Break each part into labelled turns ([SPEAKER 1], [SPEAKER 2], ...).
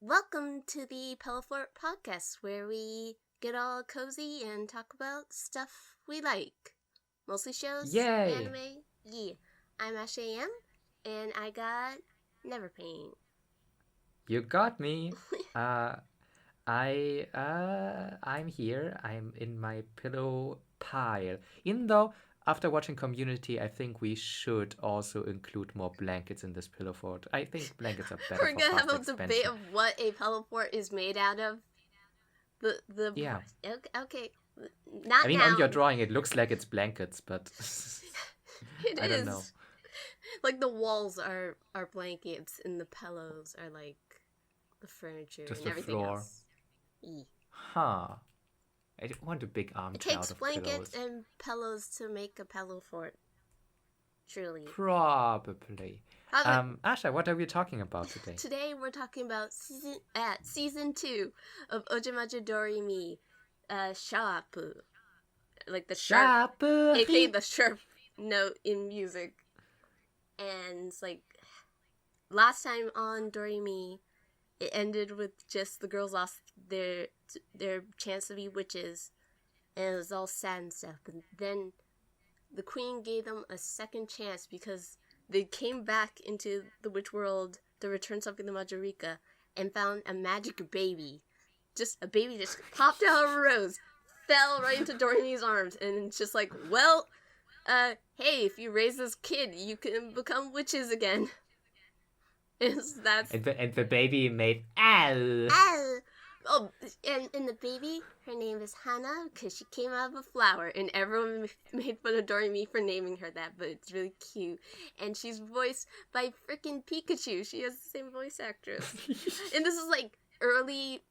[SPEAKER 1] Welcome to the Pillowfort Podcast, where we get all cozy and talk about stuff we like. Mostly shows,
[SPEAKER 2] Yay!
[SPEAKER 1] anime. Yeah. I'm Asha, and I got NeverPaint.
[SPEAKER 2] You got me. I'm here. I'm in my pillow pile. Even though after watching Community, I think we should also include more blankets in this pillow fort. I think blankets are better
[SPEAKER 1] We're
[SPEAKER 2] for
[SPEAKER 1] gonna
[SPEAKER 2] fast
[SPEAKER 1] have a debate
[SPEAKER 2] expansion.
[SPEAKER 1] of what a Pillowfort is made out of.
[SPEAKER 2] Yeah.
[SPEAKER 1] Okay. Not
[SPEAKER 2] I mean, on
[SPEAKER 1] now.
[SPEAKER 2] your drawing, it looks like it's blankets, but
[SPEAKER 1] It
[SPEAKER 2] I
[SPEAKER 1] is.
[SPEAKER 2] don't know.
[SPEAKER 1] Like the walls are blankets, and the pillows are like the furniture
[SPEAKER 2] Just
[SPEAKER 1] and
[SPEAKER 2] the
[SPEAKER 1] everything
[SPEAKER 2] floor.
[SPEAKER 1] else. E.
[SPEAKER 2] Huh. I want a big
[SPEAKER 1] It
[SPEAKER 2] armchair
[SPEAKER 1] takes
[SPEAKER 2] out of
[SPEAKER 1] blankets
[SPEAKER 2] pillows.
[SPEAKER 1] and pillows to make a pillow fort. Truly.
[SPEAKER 2] Probably. Asha, what are we talking about today?
[SPEAKER 1] Today we're talking about season 2 of Ojamajo Doremi, Shapu. Like the sharp, aka the sharp note in music. And it's like, last time on Doremi, it ended with just the girls lost their chance to be witches, and it was all sad and stuff. But then the queen gave them a second chance because they came back into the witch world to return something to Majorika and found a magic baby. Just a baby just popped out of a rose, fell right into Doremi's arms, and it's just like, well, hey, if you raise this kid, you can become witches again. And
[SPEAKER 2] the baby made ow.
[SPEAKER 1] Ow! Oh, and the baby, her name is Hana because she came out of a flower, and everyone made fun of Doremi for naming her that, but it's really cute. And she's voiced by freaking Pikachu. She has the same voice actress. And this is like early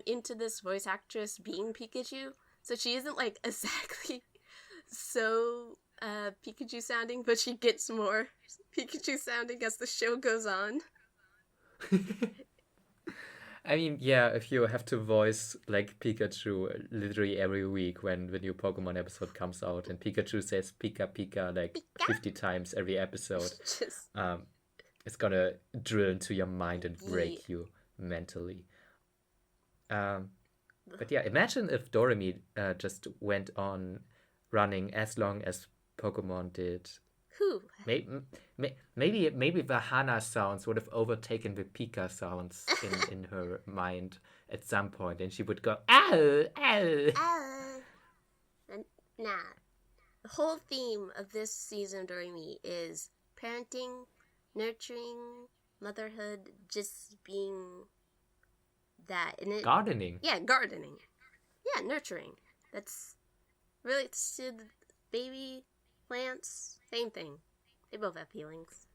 [SPEAKER 1] into this voice actress being Pikachu, so she isn't like exactly so Pikachu sounding, but she gets more Pikachu sounding as the show goes on.
[SPEAKER 2] I mean, yeah, if you have to voice like Pikachu literally every week when the new Pokemon episode comes out and Pikachu says Pika Pika like
[SPEAKER 1] Pika?
[SPEAKER 2] 50 times every episode,
[SPEAKER 1] Just,
[SPEAKER 2] it's gonna drill into your mind and break you mentally. But yeah, imagine if Doremi just went on running as long as Pokemon did.
[SPEAKER 1] who?
[SPEAKER 2] Maybe the Hana sounds would have overtaken the Pika sounds in her mind at some point, and she would go ow ow.
[SPEAKER 1] Nah. The whole theme of this season of Doremi is parenting, nurturing, motherhood, just being that. And it,
[SPEAKER 2] Gardening.
[SPEAKER 1] yeah, gardening. Yeah, nurturing. That's relates to the baby plants. Same thing. They both have feelings.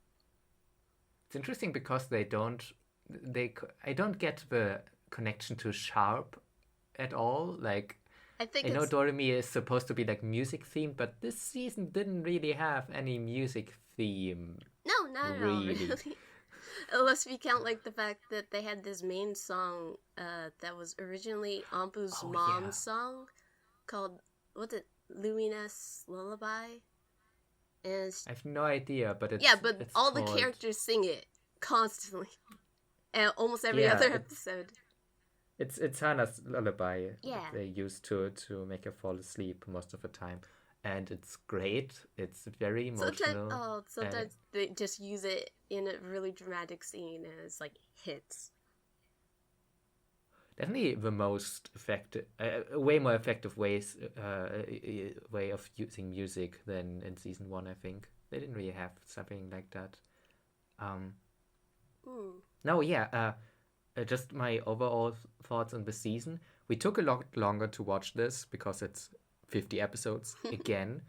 [SPEAKER 2] It's interesting because I don't get the connection to Sharp at all. Like,
[SPEAKER 1] I
[SPEAKER 2] know Doremi is supposed to be like music themed, but this season didn't really have any music theme.
[SPEAKER 1] No, not
[SPEAKER 2] really.
[SPEAKER 1] at all, really. Unless we count like the fact that they had this main song that was originally Ampu's mom's song called, what's it, Luminous Lullaby? And
[SPEAKER 2] I have no idea, but it's
[SPEAKER 1] but all the characters sing it constantly, and almost every other episode.
[SPEAKER 2] It's Hana's lullaby.
[SPEAKER 1] Yeah.
[SPEAKER 2] They used to make her fall asleep most of the time, and it's great. It's very emotional.
[SPEAKER 1] Sometimes they just use it in a really dramatic scene, and it's like hits.
[SPEAKER 2] Definitely the most effective, way more effective way of using music than in season 1. I think they didn't really have something like that. No, yeah. Just my overall thoughts on the season. We took a lot longer to watch this because it's 50 episodes again,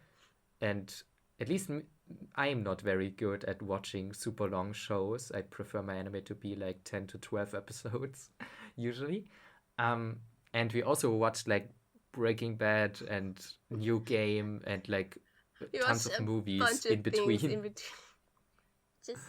[SPEAKER 2] and at least I am not very good at watching super long shows. I prefer my anime to be like 10 to 12 episodes usually. And we also watched like Breaking Bad and New Game and like tons of movies in between.
[SPEAKER 1] Just...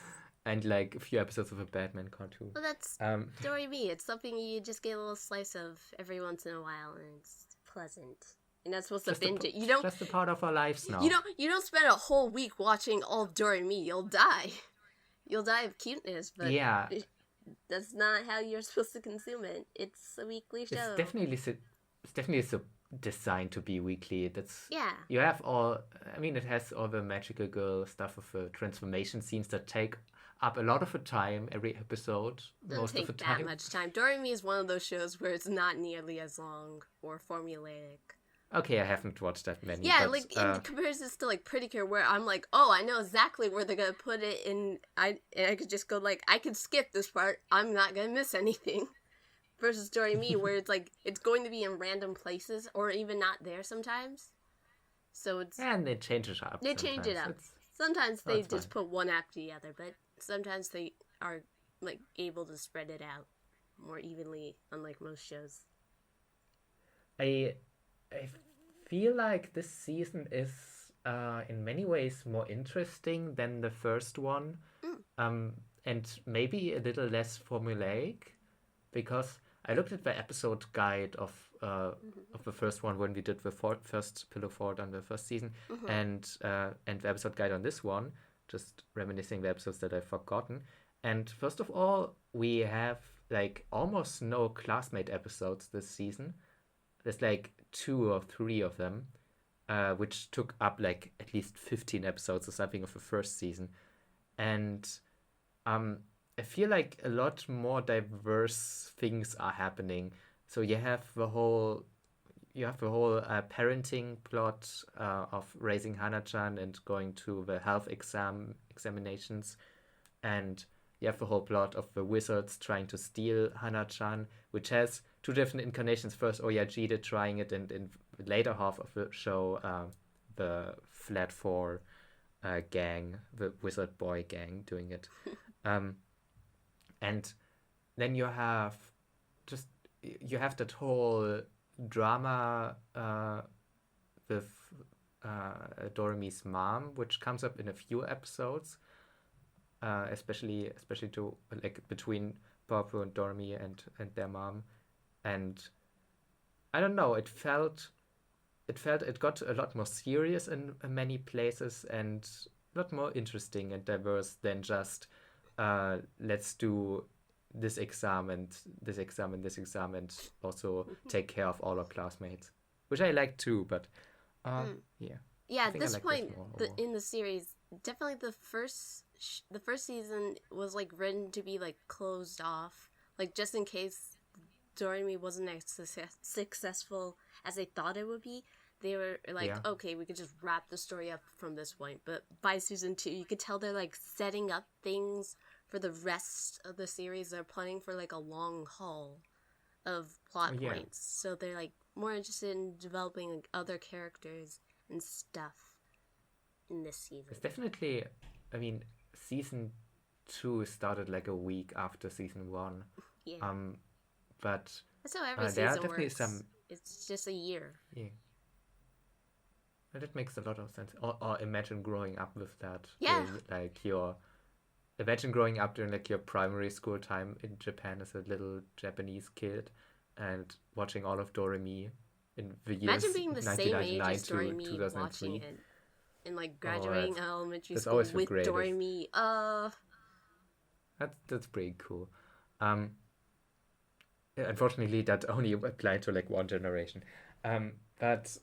[SPEAKER 2] and like a few episodes of a Batman cartoon.
[SPEAKER 1] Well, that's Doremi. It's something you just get a little slice of every once in a while, and it's pleasant. You're not supposed to binge it. You don't.
[SPEAKER 2] Just a part of our lives now.
[SPEAKER 1] You don't spend a whole week watching all of Doremi. You'll die. You'll die of cuteness. But
[SPEAKER 2] yeah.
[SPEAKER 1] that's not how you're supposed to consume it. It's a weekly show.
[SPEAKER 2] It's definitely so designed to be weekly.
[SPEAKER 1] Yeah.
[SPEAKER 2] You have all. I mean, it has all the magical girl stuff of the transformation scenes that take up a lot of the time every episode.
[SPEAKER 1] Doesn't take that much time. Doremi is one of those shows where it's not nearly as long or formulaic.
[SPEAKER 2] Okay, I haven't watched that many.
[SPEAKER 1] Yeah,
[SPEAKER 2] but,
[SPEAKER 1] like in comparison to like Pretty Cure, where I'm like, oh, I know exactly where they're gonna put it, and I could just go like, I could skip this part. I'm not gonna miss anything. Versus Doremi, where it's like it's going to be in random places or even not there sometimes. So it's
[SPEAKER 2] and they change it up.
[SPEAKER 1] Change it up. Sometimes they just put one after the other, but sometimes they are like able to spread it out more evenly, unlike most shows.
[SPEAKER 2] I feel like this season is in many ways more interesting than the first one, and maybe a little less formulaic, because I looked at the episode guide of the first one when we did the first Pillowfort on the first season, and the episode guide on this one, just reminiscing the episodes that I've forgotten. And first of all, we have like almost no classmate episodes this season. There's like 2 or 3 of them, which took up like at least 15 episodes or something of the first season. And I feel like a lot more diverse things are happening. So you have the whole parenting plot of raising Hana-chan and going to the health examinations, and you have the whole plot of the wizards trying to steal Hana-chan, which has 2 different incarnations. First, Oyajide trying it, and in the later half of the show, the Flat 4 gang, the wizard boy gang, doing it. And then you have that whole drama with Doremi's mom, which comes up in a few episodes, especially to like between Purple and Doremi and their mom. And I don't know, it got a lot more serious in many places and a lot more interesting and diverse than just let's do this exam and this exam and this exam and also take care of all our classmates, which I like too, but yeah.
[SPEAKER 1] Yeah, at this point in the series, definitely the first season was like written to be like closed off, like just in case Doremi wasn't as successful as they thought it would be. They were like, okay, we could just wrap the story up from this point. But by season 2, you could tell they're like setting up things for the rest of the series. They're planning for like a long haul of plot points. So they're like more interested in developing like other characters and stuff in this season.
[SPEAKER 2] It's definitely, I mean, season 2 started like a week after season 1.
[SPEAKER 1] Yeah.
[SPEAKER 2] But
[SPEAKER 1] that's how every season
[SPEAKER 2] definitely
[SPEAKER 1] works. It's just a year.
[SPEAKER 2] Yeah. That makes a lot of sense. Or imagine growing up with that.
[SPEAKER 1] Yeah.
[SPEAKER 2] Imagine growing up during like your primary school time in Japan as a little Japanese kid and watching all of Doremi in the years
[SPEAKER 1] Imagine being the same age as Doremi, watching it and like graduating elementary school with Doremi.
[SPEAKER 2] That's pretty cool. Unfortunately, that only applied to like one generation. But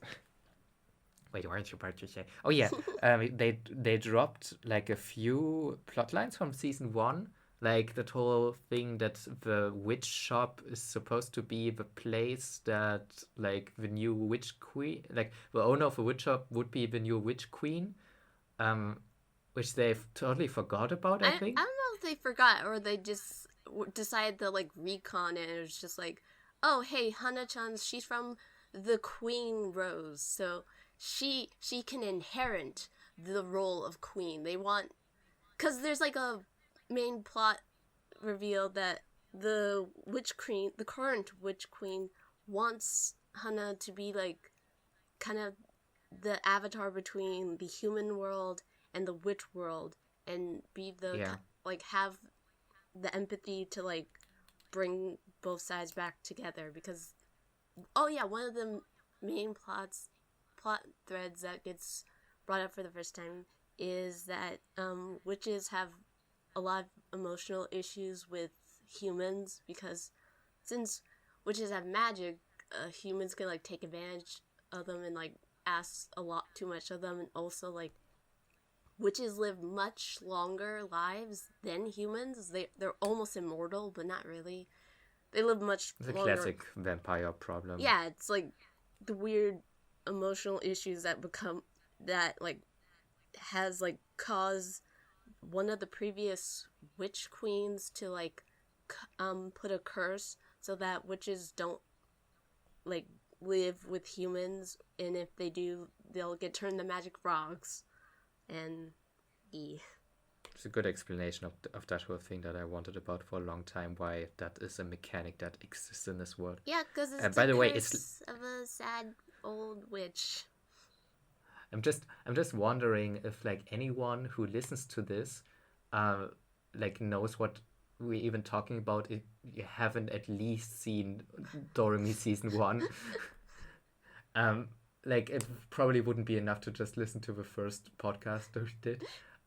[SPEAKER 2] wait, what are you about to say? Oh yeah, they dropped like a few plot lines from season 1, like that whole thing that the witch shop is supposed to be the place that like the new witch queen, like the owner of the witch shop would be the new witch queen, which they've totally forgot about. I think.
[SPEAKER 1] I don't know if they forgot or they just decided to like recon it. And it was just like, oh hey, Hana-chan, she's from the Queen Rose, so she can inherit the role of queen. They want, because there's like a main plot reveal that the current witch queen wants Hana to be like kind of the avatar between the human world and the witch world and be the like have the empathy to like bring both sides back together, because one of the main plot threads that gets brought up for the first time is that witches have a lot of emotional issues with humans, because since witches have magic, humans can like take advantage of them and like ask a lot too much of them, and also like witches live much longer lives than humans. They're almost immortal, but not really. They live much
[SPEAKER 2] It's a
[SPEAKER 1] longer.
[SPEAKER 2] classic vampire problem.
[SPEAKER 1] Yeah, it's like the weird emotional issues that like has like caused one of the previous witch queens to like put a curse so that witches don't like live with humans, and if they do, they'll get turned to magic frogs. And
[SPEAKER 2] it's a good explanation of that whole thing that I wanted about for a long time, why that is a mechanic that exists in this world.
[SPEAKER 1] Yeah, because it's
[SPEAKER 2] by
[SPEAKER 1] the
[SPEAKER 2] the way,
[SPEAKER 1] curse of a sad old witch.
[SPEAKER 2] I'm just wondering if like anyone who listens to this like knows what we're even talking about if you haven't at least seen Doremi season 1. Like it probably wouldn't be enough to just listen to the first podcast we did.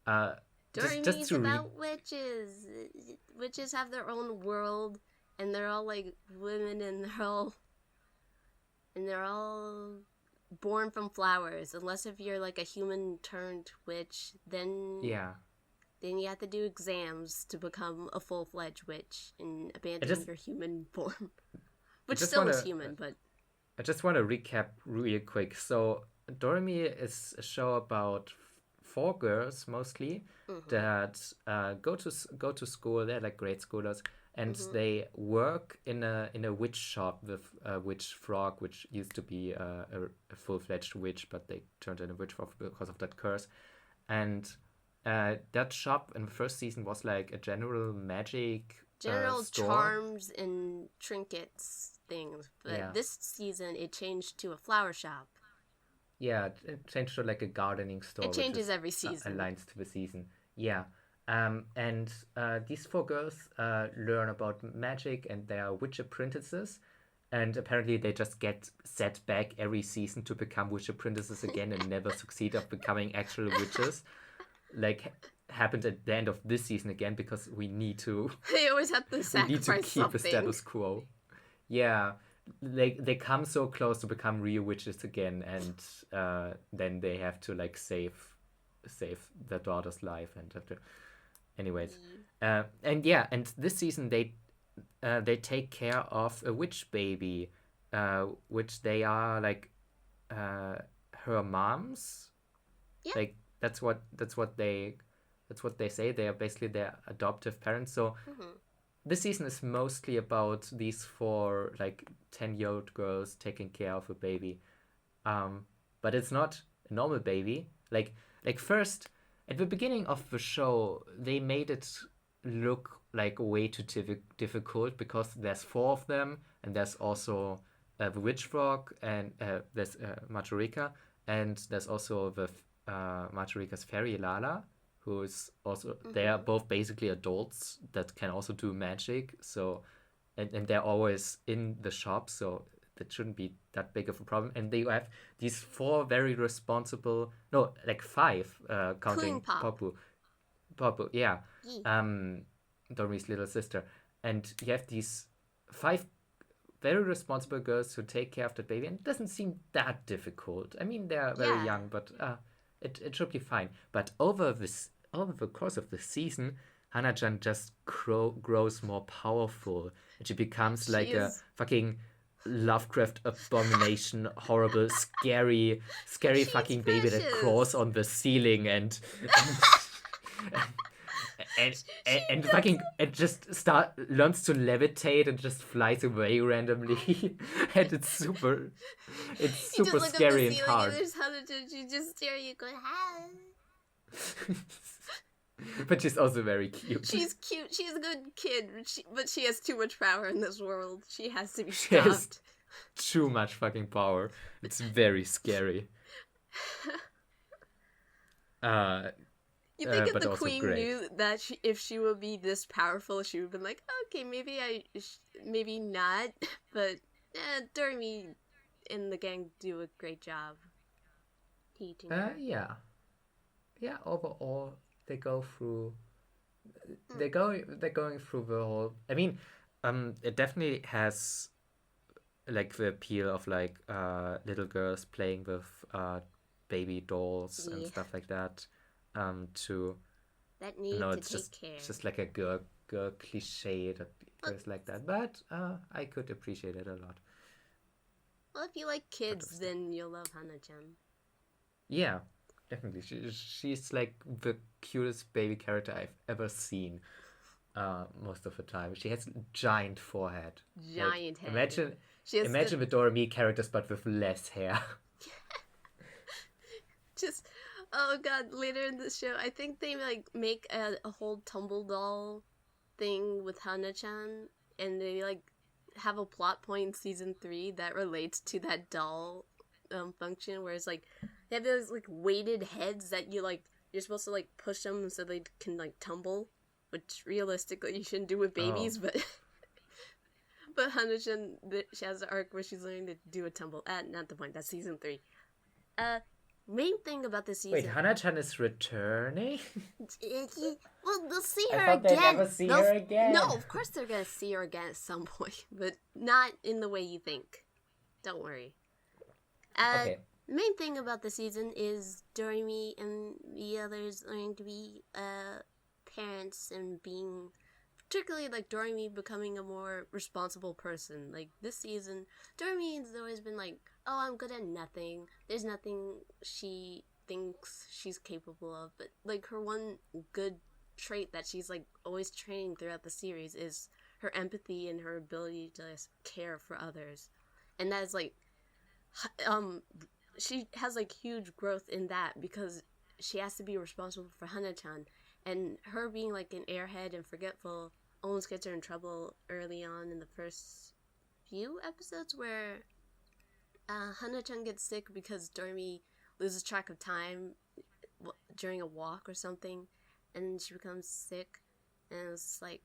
[SPEAKER 1] Doremi's about witches. Witches have their own world, and they're all like women, and they're all born from flowers. Unless if you're like a human turned witch, then you have to do exams to become a full-fledged witch and abandon your human form, which still is human, but.
[SPEAKER 2] I just want to recap real quick. So, Doremi is a show about 4 girls mostly that go to school. They're like grade schoolers, and they work in a witch shop with a witch frog, which used to be a full-fledged witch, but they turned into a witch frog because of that curse. And that shop in the first season was like a general magic store.
[SPEAKER 1] Charms and trinkets things, but this season it changed to a flower shop.
[SPEAKER 2] Yeah, it changed to like a gardening store.
[SPEAKER 1] It changes every season.
[SPEAKER 2] Aligns to the season. Yeah. And these 4 girls learn about magic, and they are witch apprentices. And apparently they just get set back every season to become witch apprentices again and never succeed of becoming actual witches. Like happened at the end of this season again, because we need to.
[SPEAKER 1] They always have to sacrifice
[SPEAKER 2] we need to keep
[SPEAKER 1] something.
[SPEAKER 2] The status quo. Yeah, they come so close to become real witches again, and then they have to like save their daughter's life, and have to. Anyways, and this season they take care of a witch baby, which they are like her moms.
[SPEAKER 1] Yeah.
[SPEAKER 2] Like that's what they say. They are basically their adoptive parents. So. This season is mostly about these 4 like 10-year-old girls taking care of a baby, but it's not a normal baby. Like first at the beginning of the show, they made it look like way too difficult because there's 4 of them, and there's also the witch frog, and there's Majorika, and there's also the Majorika's fairy Lala. Who's also they are both basically adults that can also do magic, so and they're always in the shop, so that shouldn't be that big of a problem. And they have these 4 very responsible, no, like 5 counting Popu, yeah, Doremi's little sister, and you have these 5 very responsible girls who take care of the baby, and it doesn't seem that difficult. I mean, they're very young, but it should be fine. But over the course of the season, Hana-chan just grows more powerful, and she becomes like a fucking Lovecraft abomination, horrible, scary fucking baby that crawls on the ceiling and fucking it just learns to levitate and just flies away randomly. And it's super scary and hard.
[SPEAKER 1] And there's Hana-chan, she just stare at you going, hi.
[SPEAKER 2] But she's also very cute.
[SPEAKER 1] She's cute. She's a good kid, but she has too much power in this world. She has to be stopped.
[SPEAKER 2] She has too much fucking power. It's very scary.
[SPEAKER 1] You think if the queen knew that if she would be this powerful, she would have been like, okay, maybe not. But Doremi and the gang do a great job teaching her.
[SPEAKER 2] Yeah, overall, they go through they're going through the whole. I mean, it definitely has like the appeal of like little girls playing with baby dolls and stuff like that. To
[SPEAKER 1] that need
[SPEAKER 2] no,
[SPEAKER 1] to
[SPEAKER 2] it's
[SPEAKER 1] take
[SPEAKER 2] just
[SPEAKER 1] care.
[SPEAKER 2] it's just like a girl cliche that goes like that. But I could appreciate it a lot.
[SPEAKER 1] Well, if you like kids, then you'll love Hana-chan.
[SPEAKER 2] Yeah, definitely. She's like the cutest baby character I've ever seen. Most of the time, she has a giant forehead.
[SPEAKER 1] Giant head.
[SPEAKER 2] Imagine the Doremi characters, but with less hair.
[SPEAKER 1] Just, oh god! Later in the show, I think they like make a whole tumble doll thing with Hana-chan, and they like have a plot point in season 3 that relates to that doll function, where it's like they have those like weighted heads that you're supposed to like push them so they can like tumble, which realistically you shouldn't do with babies, but Hana-chan, she has an arc where she's learning to do a tumble. Not the point. That's season 3. Main thing about this season.
[SPEAKER 2] Wait, Hana-chan is returning?
[SPEAKER 1] Well, they'll see her
[SPEAKER 2] I thought
[SPEAKER 1] again.
[SPEAKER 2] they'd never see her again.
[SPEAKER 1] No, of course they're gonna see her again at some point, but not in the way you think. Don't worry.
[SPEAKER 2] Okay.
[SPEAKER 1] Main thing about the season is Doremi and the others learning to be parents and being, particularly like Doremi becoming a more responsible person. Like this season, Doremi has always been like, oh, I'm good at nothing. There's nothing she thinks she's capable of. But like her one good trait that she's like always training throughout the series is her empathy and her ability to just care for others. And that is like, she has like huge growth in that because she has to be responsible for Hana-chan. And her being like an airhead and forgetful almost gets her in trouble early on in the first few episodes where Hana-chan gets sick because Doremi loses track of time during a walk or something, and she becomes sick, and it's like,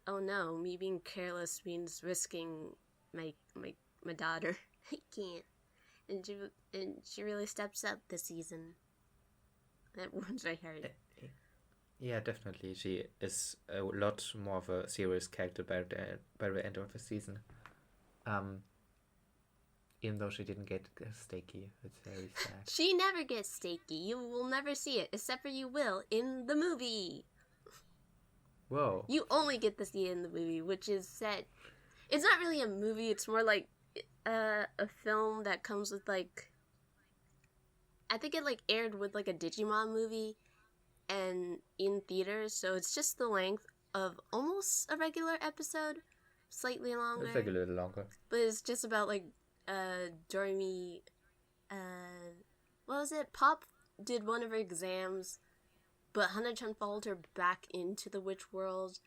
[SPEAKER 1] oh no, me being careless means risking my daughter. I can't. And she really steps up this season. That warms my heart.
[SPEAKER 2] Yeah, definitely. She is a lot more of a serious character by the end of the season. Even though she didn't get Stakey, it's very sad.
[SPEAKER 1] She never gets Stakey. You will never see it, except for you will in the movie.
[SPEAKER 2] Whoa.
[SPEAKER 1] You only get to see it in the movie, which is set. It's not really a movie. It's more like a film that comes with like. I think it like aired with like a Digimon movie, and in theaters, so it's just the length of almost a regular episode, slightly longer.
[SPEAKER 2] It's like a little longer.
[SPEAKER 1] But it's just about like Doremi, what was it? Pop did one of her exams, but Hana-chan followed her back into the witch world,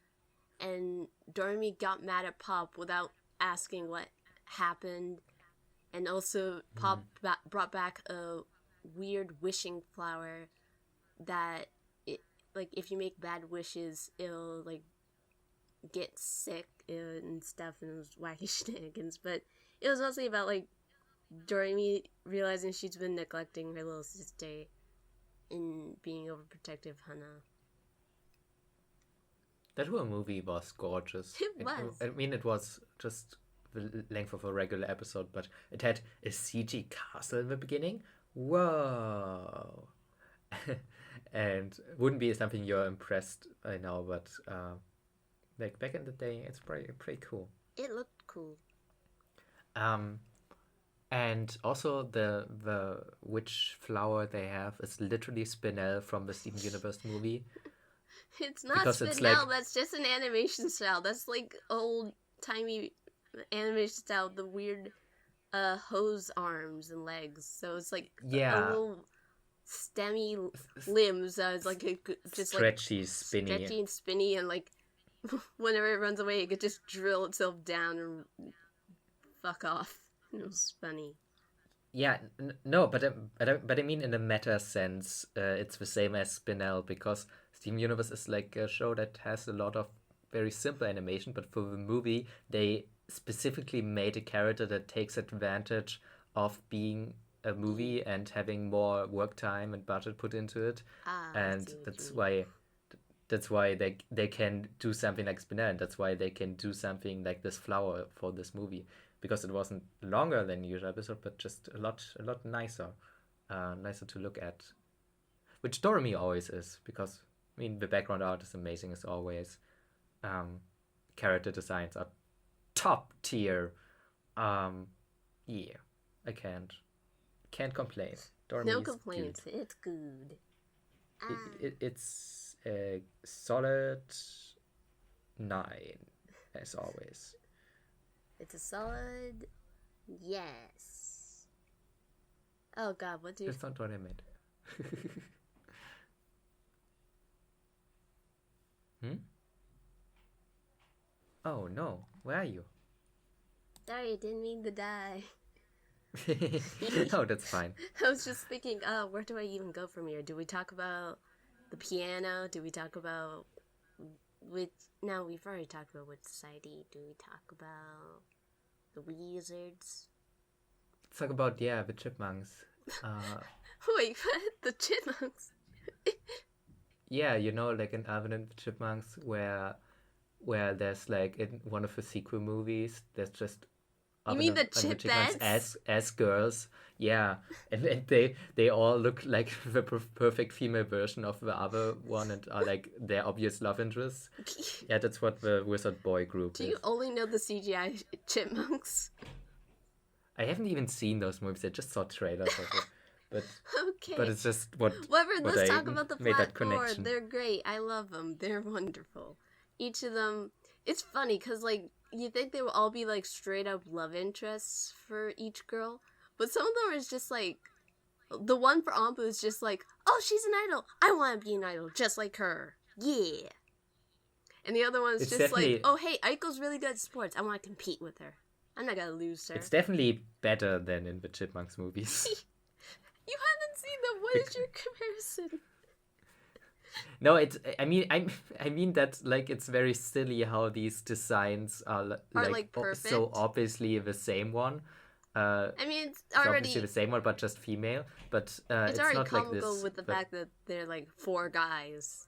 [SPEAKER 1] and Doremi got mad at Pop without asking what happened, and also Pop brought back a weird wishing flower that, like, if you make bad wishes, it'll, like, get sick and stuff, and it was wacky shenanigans, but it was mostly about, like, Doremi realizing she's been neglecting her little sister and being overprotective Hana.
[SPEAKER 2] That whole movie was gorgeous.
[SPEAKER 1] It was.
[SPEAKER 2] I mean, it was just the length of a regular episode, but it had a CG castle in the beginning. Whoa! And wouldn't be something you're impressed by now, but like back in the day, it's pretty cool.
[SPEAKER 1] It looked cool.
[SPEAKER 2] And also the witch flower they have is literally Spinel from the Steven Universe movie.
[SPEAKER 1] It's not
[SPEAKER 2] Because
[SPEAKER 1] Spinel,
[SPEAKER 2] it's like-
[SPEAKER 1] that's just an animation style. That's like old-timey animation style, the weird hose arms and legs. So it's like a little stemmy limbs. It's like just
[SPEAKER 2] stretchy,
[SPEAKER 1] like
[SPEAKER 2] spinny.
[SPEAKER 1] stretchy and spinny, and like whenever it runs away, it could just drill itself down and fuck off. It was funny.
[SPEAKER 2] Yeah, no, but I mean in a meta sense, it's the same as Spinel, because Steven Universe is like a show that has a lot of very simple animation, but for the movie they specifically made a character that takes advantage of being a movie and having more work time and budget put into it, and that's why they can do something like Spinner, and that's why they can do something like this flower for this movie, because it wasn't longer than usual episode, but just a lot nicer, nicer to look at, which Doremi always is, because I mean the background art is amazing as always. Character designs are top tier. Yeah, I can't complain. Doremi
[SPEAKER 1] No
[SPEAKER 2] is
[SPEAKER 1] complaints.
[SPEAKER 2] good.
[SPEAKER 1] It's good.
[SPEAKER 2] It's a solid 9, as always.
[SPEAKER 1] It's a solid yes. Oh God, what do you?
[SPEAKER 2] That's not what I meant. Oh no, where are you?
[SPEAKER 1] Sorry, I didn't mean to die.
[SPEAKER 2] Oh, that's fine.
[SPEAKER 1] I was just thinking, where do I even go from here? Do we talk about the piano? Do we talk about which? No, we've already talked about which society. Do we talk about the wizards?
[SPEAKER 2] Let's talk about the chipmunks.
[SPEAKER 1] Wait, what? The chipmunks?
[SPEAKER 2] Yeah, like in Alvin and the Chipmunks, where there's like in one of the sequel movies, there's just
[SPEAKER 1] You mean the Chipmunks
[SPEAKER 2] as girls, yeah, and they all look like the perfect female version of the other one, and are like their obvious love interests. Yeah, that's what the Wizard Boy group
[SPEAKER 1] Do
[SPEAKER 2] is.
[SPEAKER 1] you only know the CGI chipmunks?
[SPEAKER 2] I haven't even seen those movies. I just saw trailers of it, but
[SPEAKER 1] Okay.
[SPEAKER 2] but it's just what
[SPEAKER 1] Let's
[SPEAKER 2] I
[SPEAKER 1] talk about the
[SPEAKER 2] made that
[SPEAKER 1] flat board.
[SPEAKER 2] connection.
[SPEAKER 1] They're great. I love them. They're wonderful. Each of them. It's funny because like you think they will all be like straight up love interests for each girl, but some of them is just like the one for Ampu is just like, oh, she's an idol. I want to be an idol just like her. Yeah. And the other one's
[SPEAKER 2] It's
[SPEAKER 1] just
[SPEAKER 2] definitely-
[SPEAKER 1] like, oh, hey, Aiko's really good at sports. I want to compete with her. I'm not gonna lose her.
[SPEAKER 2] It's definitely better than in the Chipmunks movies.
[SPEAKER 1] You haven't seen them. What is your comparison?
[SPEAKER 2] No, it's. I mean that like it's very silly how these designs are
[SPEAKER 1] like,
[SPEAKER 2] so
[SPEAKER 1] perfect?
[SPEAKER 2] obviously the same one.
[SPEAKER 1] I mean, it's
[SPEAKER 2] It's obviously
[SPEAKER 1] already
[SPEAKER 2] the same one, but just female. But
[SPEAKER 1] it's already
[SPEAKER 2] not like
[SPEAKER 1] comical
[SPEAKER 2] this.
[SPEAKER 1] with the
[SPEAKER 2] but-
[SPEAKER 1] fact that they're like 4 guys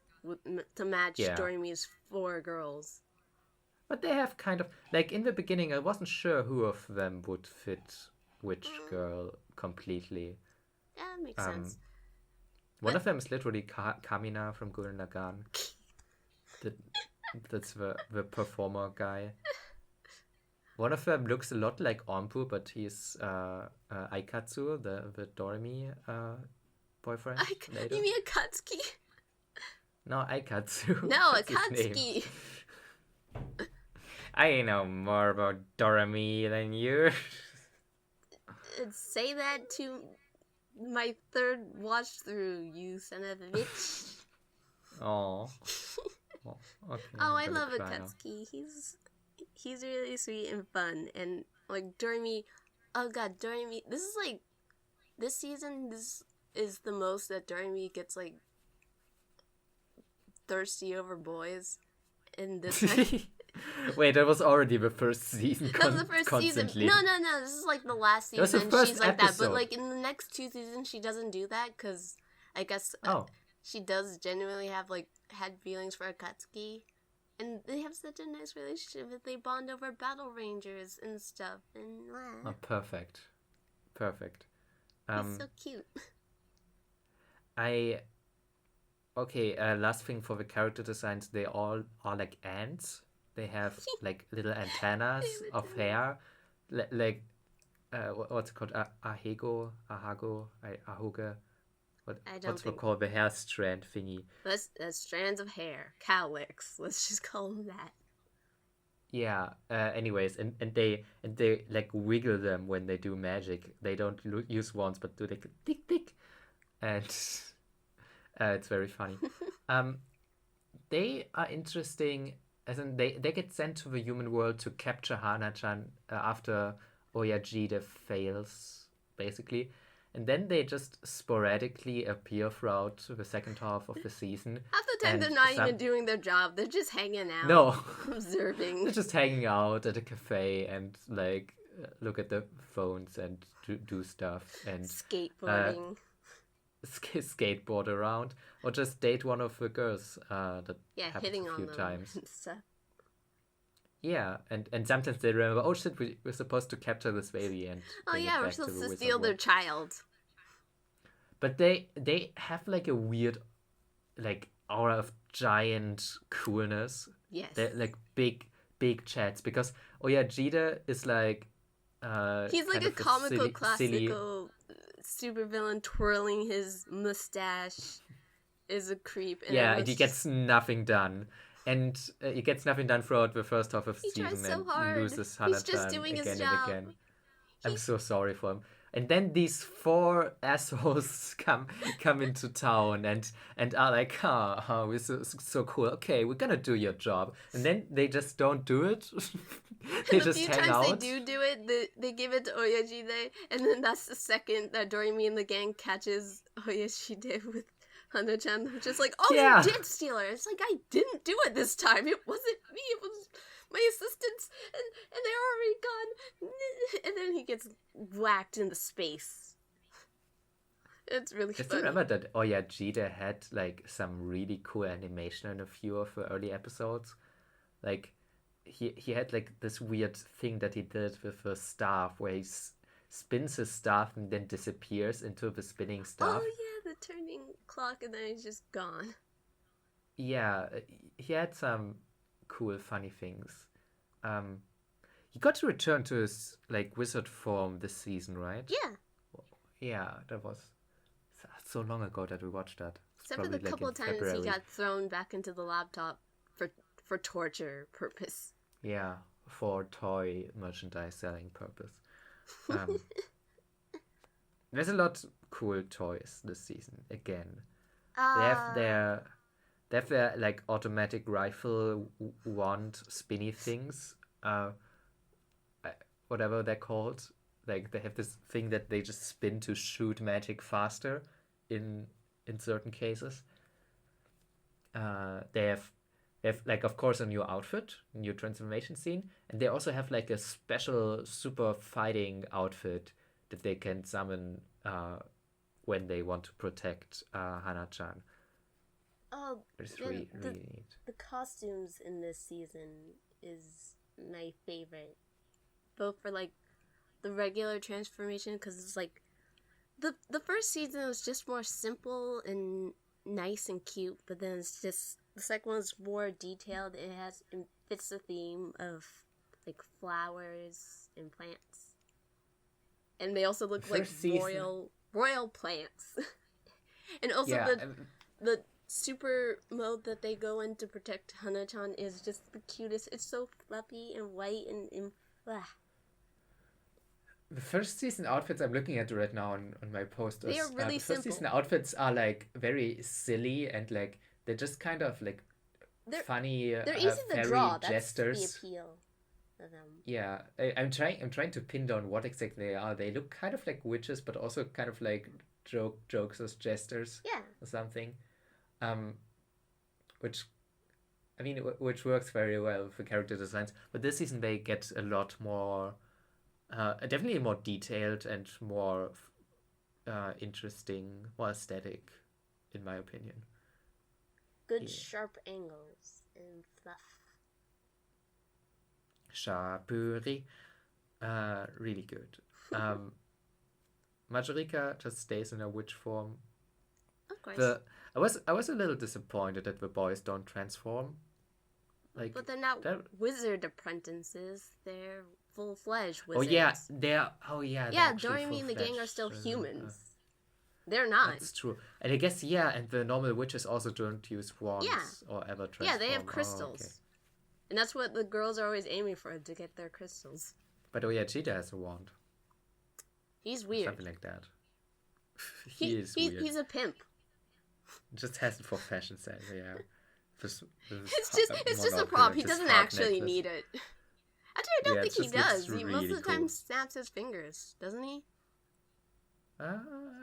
[SPEAKER 1] to match
[SPEAKER 2] Yeah.
[SPEAKER 1] Doremi's 4 girls.
[SPEAKER 2] But they have kind of like in the beginning. I wasn't sure who of them would fit which girl completely.
[SPEAKER 1] Yeah, that makes sense.
[SPEAKER 2] One
[SPEAKER 1] But-
[SPEAKER 2] of them is literally Kamina from Gurren Lagann. That's the performer guy. One of them looks a lot like Onpu, but he's Aikatsu, the Doremi boyfriend. later.
[SPEAKER 1] You mean Akatsuki?
[SPEAKER 2] No, Aikatsu.
[SPEAKER 1] No,
[SPEAKER 2] That's his name.
[SPEAKER 1] Akatsuki.
[SPEAKER 2] I know more about Doremi than you.
[SPEAKER 1] Say that to my 3rd watch through, you son of a bitch.
[SPEAKER 2] Oh. Okay.
[SPEAKER 1] Oh, I
[SPEAKER 2] I'm gonna
[SPEAKER 1] love
[SPEAKER 2] cry now.
[SPEAKER 1] Akatsuki. He's really sweet and fun, and like Doremi. Oh God, Doremi. This is like this season. This is the most that Doremi gets like thirsty over boys, in this.
[SPEAKER 2] Wait, that was already the first season.
[SPEAKER 1] That was the first season.
[SPEAKER 2] constantly.
[SPEAKER 1] No. This is like the last
[SPEAKER 2] That was the
[SPEAKER 1] season.
[SPEAKER 2] first
[SPEAKER 1] She's like that,
[SPEAKER 2] episode.
[SPEAKER 1] but like in the next 2 seasons, she doesn't do that because I guess
[SPEAKER 2] Oh.
[SPEAKER 1] she does genuinely have like had feelings for Akatsuki, and they have such a nice relationship that they bond over battle rangers and stuff. And
[SPEAKER 2] Oh, perfect.
[SPEAKER 1] he's so cute.
[SPEAKER 2] Last thing for the character designs, they all are like ants. They have like little antennas of hair, what's it called? Ahago, Ahuga. What's it called? The hair strand thingy.
[SPEAKER 1] That's strands of hair, cowlicks. Let's just call them that.
[SPEAKER 2] Yeah. Anyways, and they like wiggle them when they do magic. They don't use wands, but do like tick tick, and it's very funny. They are interesting. As in, they get sent to the human world to capture Hana-chan after Oyajide fails, basically. And then they just sporadically appear throughout the second half of the season.
[SPEAKER 1] Half the time
[SPEAKER 2] And
[SPEAKER 1] they're not even doing their job. They're just hanging out.
[SPEAKER 2] No.
[SPEAKER 1] Observing.
[SPEAKER 2] They're just hanging out at a cafe and like look at the phones and do stuff. And
[SPEAKER 1] Skateboarding.
[SPEAKER 2] skateboard around or just date one of the girls. That happens
[SPEAKER 1] hitting
[SPEAKER 2] a few
[SPEAKER 1] on them
[SPEAKER 2] times.
[SPEAKER 1] and stuff.
[SPEAKER 2] Yeah, and sometimes they remember, oh shit, we're supposed to capture this baby and bring it
[SPEAKER 1] we're
[SPEAKER 2] back to the
[SPEAKER 1] supposed to
[SPEAKER 2] wizard
[SPEAKER 1] steal their
[SPEAKER 2] world.
[SPEAKER 1] child.
[SPEAKER 2] But they have like a weird like aura of giant coolness.
[SPEAKER 1] Yes.
[SPEAKER 2] They're like big chats because Jida is like
[SPEAKER 1] he's like
[SPEAKER 2] kind
[SPEAKER 1] a
[SPEAKER 2] of
[SPEAKER 1] comical,
[SPEAKER 2] silly
[SPEAKER 1] classical supervillain twirling his mustache is a creep.
[SPEAKER 2] And he gets nothing done. And he gets nothing done throughout the first half of the season
[SPEAKER 1] so
[SPEAKER 2] and
[SPEAKER 1] hard.
[SPEAKER 2] loses
[SPEAKER 1] He's just
[SPEAKER 2] Hana-chan
[SPEAKER 1] doing
[SPEAKER 2] again
[SPEAKER 1] his
[SPEAKER 2] and
[SPEAKER 1] job.
[SPEAKER 2] again. I'm so sorry for him. And then these 4 assholes come into town and are like, we're so cool. Okay, we're gonna do your job. And then they just don't do it. They just hang out.
[SPEAKER 1] The few times they do it, they give it to Oyajide, and then that's the second that Doremi and the gang catches Oyajide with Hana-chan. They're just like, you did steal her. It's like, I didn't do it this time. It wasn't me. It was my assistants, and they're already gone. And then he gets whacked into space. It's really funny.
[SPEAKER 2] Just remember that Jida had like some really cool animation in a few of the early episodes. Like he had like this weird thing that he did with the staff where he spins his staff and then disappears into the spinning staff.
[SPEAKER 1] Oh yeah, the turning clock, and then he's just gone.
[SPEAKER 2] Yeah, he had some cool, funny things. He got to return to his like wizard form this season, right?
[SPEAKER 1] Yeah.
[SPEAKER 2] Yeah, that was so long ago that we watched that.
[SPEAKER 1] Except for the couple of times he got thrown back into the laptop for torture purpose.
[SPEAKER 2] Yeah, for toy merchandise selling purpose. There's a lot of cool toys this season again. They have their like automatic rifle wand spinny things, whatever they're called. Like they have this thing that they just spin to shoot magic faster in certain cases. They have like, of course, a new outfit, new transformation scene, and they also have like a special super fighting outfit that they can summon when they want to protect Hana-chan.
[SPEAKER 1] Oh,
[SPEAKER 2] it's really neat.
[SPEAKER 1] The costumes in this season is my favorite, both for like the regular transformation, because it's like the first season was just more simple and nice and cute, but then it's just the second one's more detailed. It fits the theme of like flowers and plants, and they also look like royal plants. And also the super mode that they go in to protect Hana-chan is just the cutest. It's so fluffy and white and
[SPEAKER 2] The first season outfits I'm looking at right now on my posters.
[SPEAKER 1] They are really
[SPEAKER 2] the first
[SPEAKER 1] simple.
[SPEAKER 2] season outfits are like very silly and like they're just kind of like funny.
[SPEAKER 1] They're easy to draw.
[SPEAKER 2] Gestures.
[SPEAKER 1] That's the appeal of them.
[SPEAKER 2] Yeah, I'm trying to pin down what exactly they are. They look kind of like witches, but also kind of like jokes as jesters.
[SPEAKER 1] Yeah.
[SPEAKER 2] Or something. Which works very well for character designs. But this season they get a lot more, definitely more detailed and more interesting, more aesthetic, in my opinion.
[SPEAKER 1] Good sharp angles and fluff.
[SPEAKER 2] Sharperie, really good. Majorika just stays in a witch form.
[SPEAKER 1] Of course.
[SPEAKER 2] I was a little disappointed that the boys don't transform.
[SPEAKER 1] But they're not wizard apprentices. They're full-fledged wizards.
[SPEAKER 2] Yeah,
[SPEAKER 1] Doremi and the gang are still humans. They're not.
[SPEAKER 2] That's true. And I guess, and the normal witches also don't use wands or ever transform.
[SPEAKER 1] Yeah, they have crystals.
[SPEAKER 2] Okay.
[SPEAKER 1] And that's what the girls are always aiming for, to get their crystals.
[SPEAKER 2] But Cheetah has a wand.
[SPEAKER 1] He's weird.
[SPEAKER 2] Something like that. He is weird.
[SPEAKER 1] He's a pimp.
[SPEAKER 2] Just has it for fashion sense, yeah.
[SPEAKER 1] It's just a prop. He doesn't actually need it. Actually, I don't think he does. He most of the time snaps his fingers, doesn't he?
[SPEAKER 2] I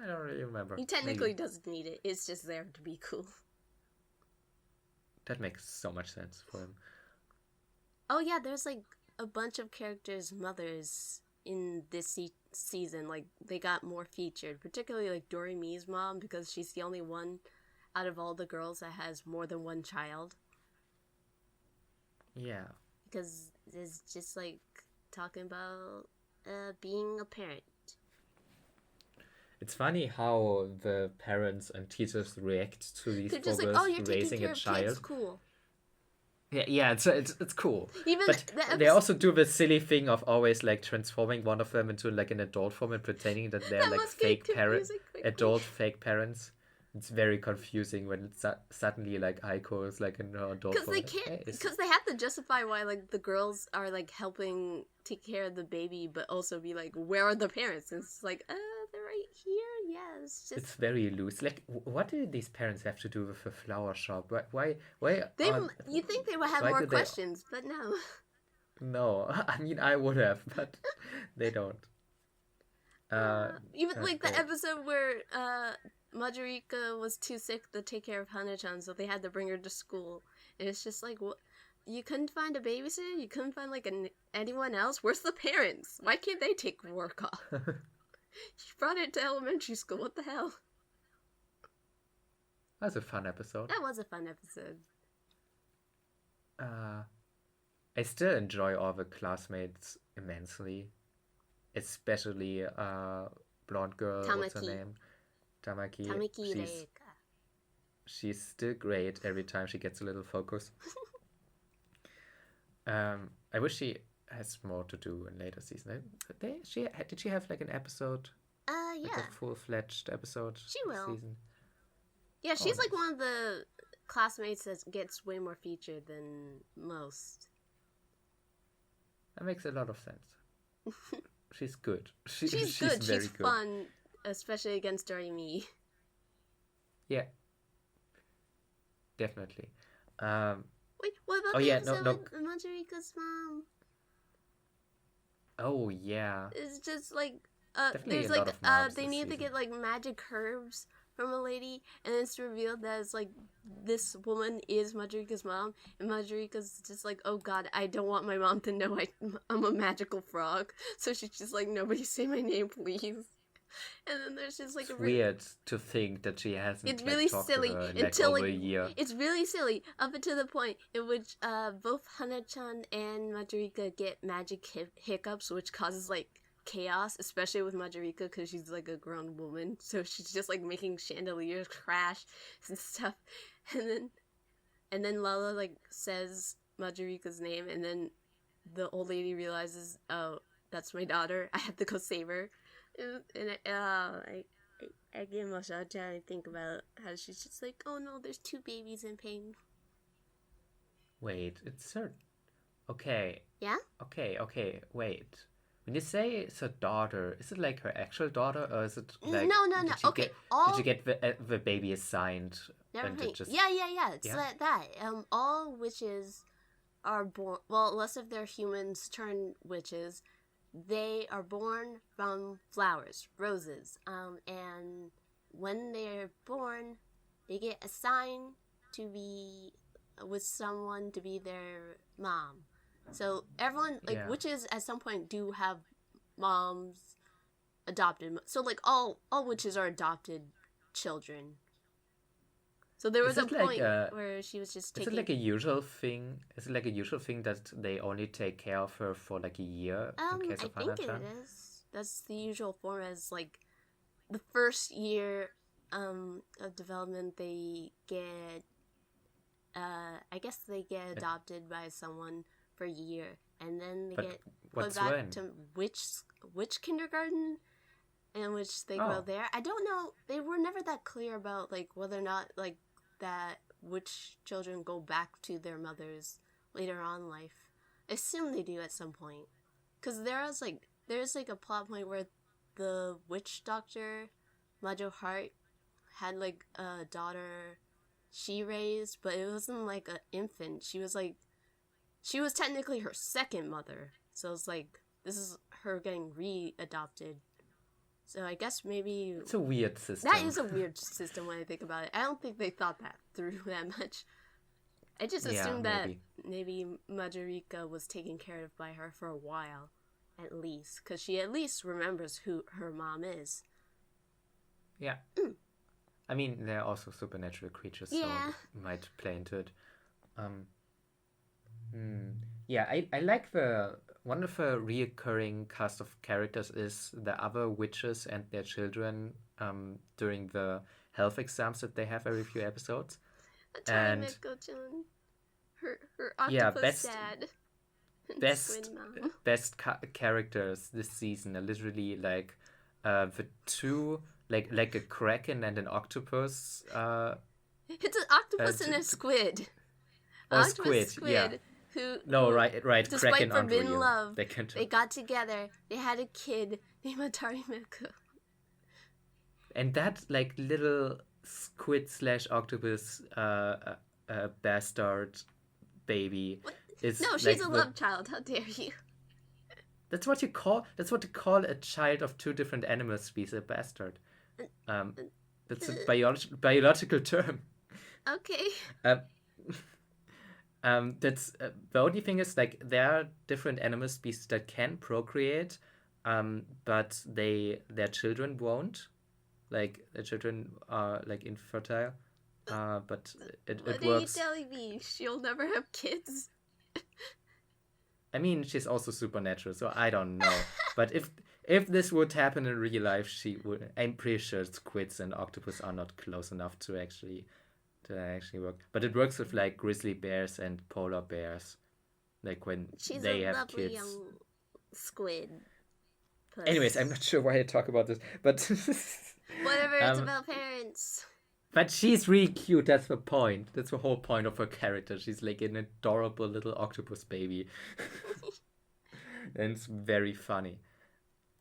[SPEAKER 2] don't really remember.
[SPEAKER 1] He technically doesn't need it. It's just there to be cool.
[SPEAKER 2] That makes so much sense for him.
[SPEAKER 1] Oh yeah, there's like a bunch of characters' mothers in this season. Like, they got more featured, particularly like Doremi's mom, because she's the only one out of all the girls that has more than one child.
[SPEAKER 2] Yeah.
[SPEAKER 1] Because it's just like talking about being a parent.
[SPEAKER 2] It's funny how the parents and teachers react to these
[SPEAKER 1] They're just
[SPEAKER 2] progress
[SPEAKER 1] like, oh, you're taking
[SPEAKER 2] raising
[SPEAKER 1] care
[SPEAKER 2] a
[SPEAKER 1] of
[SPEAKER 2] child.
[SPEAKER 1] kids, cool.
[SPEAKER 2] Yeah, it's cool.
[SPEAKER 1] Even
[SPEAKER 2] but they also do the silly thing of always like transforming one of them into like an adult form and pretending that they're
[SPEAKER 1] That
[SPEAKER 2] like
[SPEAKER 1] must get
[SPEAKER 2] fake parents,
[SPEAKER 1] confusing quickly.
[SPEAKER 2] adult fake parents. It's very confusing when it's suddenly like Aiko is like an adult
[SPEAKER 1] Because
[SPEAKER 2] form.
[SPEAKER 1] they can't, because they have to justify why like the girls are like helping take care of the baby, but also be like, where are the parents? And it's like, they're right here. Yeah, it's just.
[SPEAKER 2] It's very loose. Like, what do these parents have to do with the flower shop? Why?
[SPEAKER 1] You think they would have more questions, but no.
[SPEAKER 2] No, I mean I would have, but they don't.
[SPEAKER 1] Even like the episode where Majorika was too sick to take care of Hana-chan, so they had to bring her to school. And it's just like, what? You couldn't find a babysitter? You couldn't find like anyone else? Where's the parents? Why can't they take work off? You brought it to elementary school. What the hell?
[SPEAKER 2] That was a fun episode.
[SPEAKER 1] That was a fun episode.
[SPEAKER 2] I still enjoy all the classmates immensely. Especially blonde girl,
[SPEAKER 1] Tamaki.
[SPEAKER 2] what's her name? Tamaki.
[SPEAKER 1] Reika.
[SPEAKER 2] She's still great every time she gets a little focus. I wish she has more to do in later season. Did she have like an episode?
[SPEAKER 1] Yeah.
[SPEAKER 2] Like a full-fledged episode?
[SPEAKER 1] She will.
[SPEAKER 2] Season?
[SPEAKER 1] Yeah, she's like one of the classmates that gets way more featured than most.
[SPEAKER 2] That makes a lot of sense. She's good.
[SPEAKER 1] She's good. She's fun, especially against Doremi.
[SPEAKER 2] Yeah. Definitely.
[SPEAKER 1] Wait, what about the episode with Majorika's mom?
[SPEAKER 2] Oh, yeah.
[SPEAKER 1] It's just like,
[SPEAKER 2] Definitely
[SPEAKER 1] there's
[SPEAKER 2] a
[SPEAKER 1] like,
[SPEAKER 2] lot of moms
[SPEAKER 1] they
[SPEAKER 2] this
[SPEAKER 1] need to
[SPEAKER 2] season.
[SPEAKER 1] get like magic herbs from a lady, and it's revealed that it's like, this woman is Majorika's mom, and Majorika's just like, oh god, I don't want my mom to know I'm a magical frog, so she's just like, nobody say my name, please. And then there's just like
[SPEAKER 2] it's weird to think that she hasn't.
[SPEAKER 1] It's really silly
[SPEAKER 2] to her in,
[SPEAKER 1] until
[SPEAKER 2] over a year.
[SPEAKER 1] It's really silly up until the point in which both Hana-chan and Majorika get magic hiccups, which causes like chaos, especially with Majorika because she's like a grown woman, so she's just like making chandeliers crash and stuff. And then Lala like says Majorika's name, and then the old lady realizes, oh, that's my daughter. I have to go save her. And I get emotional every time I think about how she's just like, oh no, there's two babies in pain.
[SPEAKER 2] Wait, it's her. Okay.
[SPEAKER 1] Yeah?
[SPEAKER 2] Okay, wait. When you say it's a daughter, is it like her actual daughter, or is it like...
[SPEAKER 1] No. Okay,
[SPEAKER 2] did you get the baby assigned?
[SPEAKER 1] NeverPaint.
[SPEAKER 2] Just...
[SPEAKER 1] Yeah. It's like that. All witches are born... Well, unless if they're humans turned witches... They are born from flowers, roses, and when they're born, they get assigned to be with someone to be their mom. So everyone, like, witches at some point do have moms adopted. So, like, all witches are adopted children. So there was a point where she was just taking...
[SPEAKER 2] Is it like a usual thing? Is it like a usual thing that they only take care of her for like a year in case of
[SPEAKER 1] I think it is. That's the usual form. As like the first year of development, they get... I guess they get adopted by someone for a year, and then they get put back to witch kindergarten, in which they go there. I don't know. They were never that clear about like whether or not like that which children go back to their mothers later on in life. I assume they do at some point, because there's like a plot point where the witch doctor Majo Heart had like a daughter she raised, but it wasn't like an infant. She was technically her second mother, so it's like this is her getting re-adopted. So I guess maybe...
[SPEAKER 2] It's a weird system.
[SPEAKER 1] That is a weird system when I think about it. I don't think they thought that through that much. I just assumed that maybe Majorika was taken care of by her for a while. at least, because she at least remembers who her mom is.
[SPEAKER 2] Yeah. I mean, they're also supernatural creatures, so it might play into it. Yeah, I like one of the reoccurring cast of characters is the other witches and their children during the health exams that they have every few episodes.
[SPEAKER 1] And her octopus dad.
[SPEAKER 2] Best characters this season are literally like the two like a kraken and an octopus.
[SPEAKER 1] It's an octopus and a squid.
[SPEAKER 2] Squid, yeah. Right.
[SPEAKER 1] Despite
[SPEAKER 2] Kraken
[SPEAKER 1] forbidden love, they got together. They had a kid named Atarimeko.
[SPEAKER 2] And that like little squid / octopus bastard baby is
[SPEAKER 1] she's like a love child. How dare you?
[SPEAKER 2] That's what you call a child of two different animal species, a bastard. That's a biological term.
[SPEAKER 1] Okay.
[SPEAKER 2] That's the only thing is like there are different animal species that can procreate, but their children won't. Like their children are like infertile. But it works.
[SPEAKER 1] What are you telling me? She'll never have kids?
[SPEAKER 2] I mean, she's also supernatural, so I don't know. But if this would happen in real life, she would. I'm pretty sure squids and octopus are not close enough to actually work. But it works with like grizzly bears and polar bears, like when they have kids. She's a lovely young
[SPEAKER 1] squid.
[SPEAKER 2] Anyways, I'm not sure why I talk about this, but
[SPEAKER 1] whatever. It's about parents.
[SPEAKER 2] But she's really cute, that's the point. That's the whole point of her character. She's like an adorable little octopus baby. And it's very funny.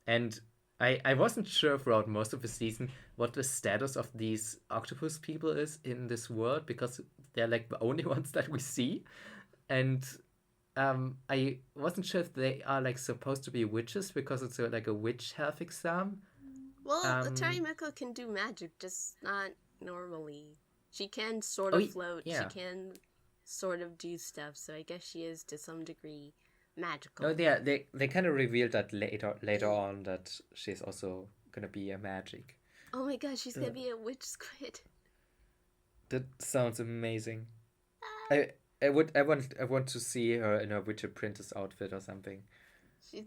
[SPEAKER 2] And I wasn't sure throughout most of the season what the status of these octopus people is in this world, because they're like the only ones that we see. And I wasn't sure if they are like supposed to be witches because it's like a witch health exam.
[SPEAKER 1] Well, Atarimeko can do magic, just not normally. She can sort of float. Yeah. She can sort of do stuff. So I guess she is to some degree magical.
[SPEAKER 2] Oh yeah, they kind of revealed that later on that she's also gonna be a magic.
[SPEAKER 1] Oh my gosh, she's gonna be a witch squid.
[SPEAKER 2] That sounds amazing. I want to see her in a Witch Apprentice outfit or something.
[SPEAKER 1] I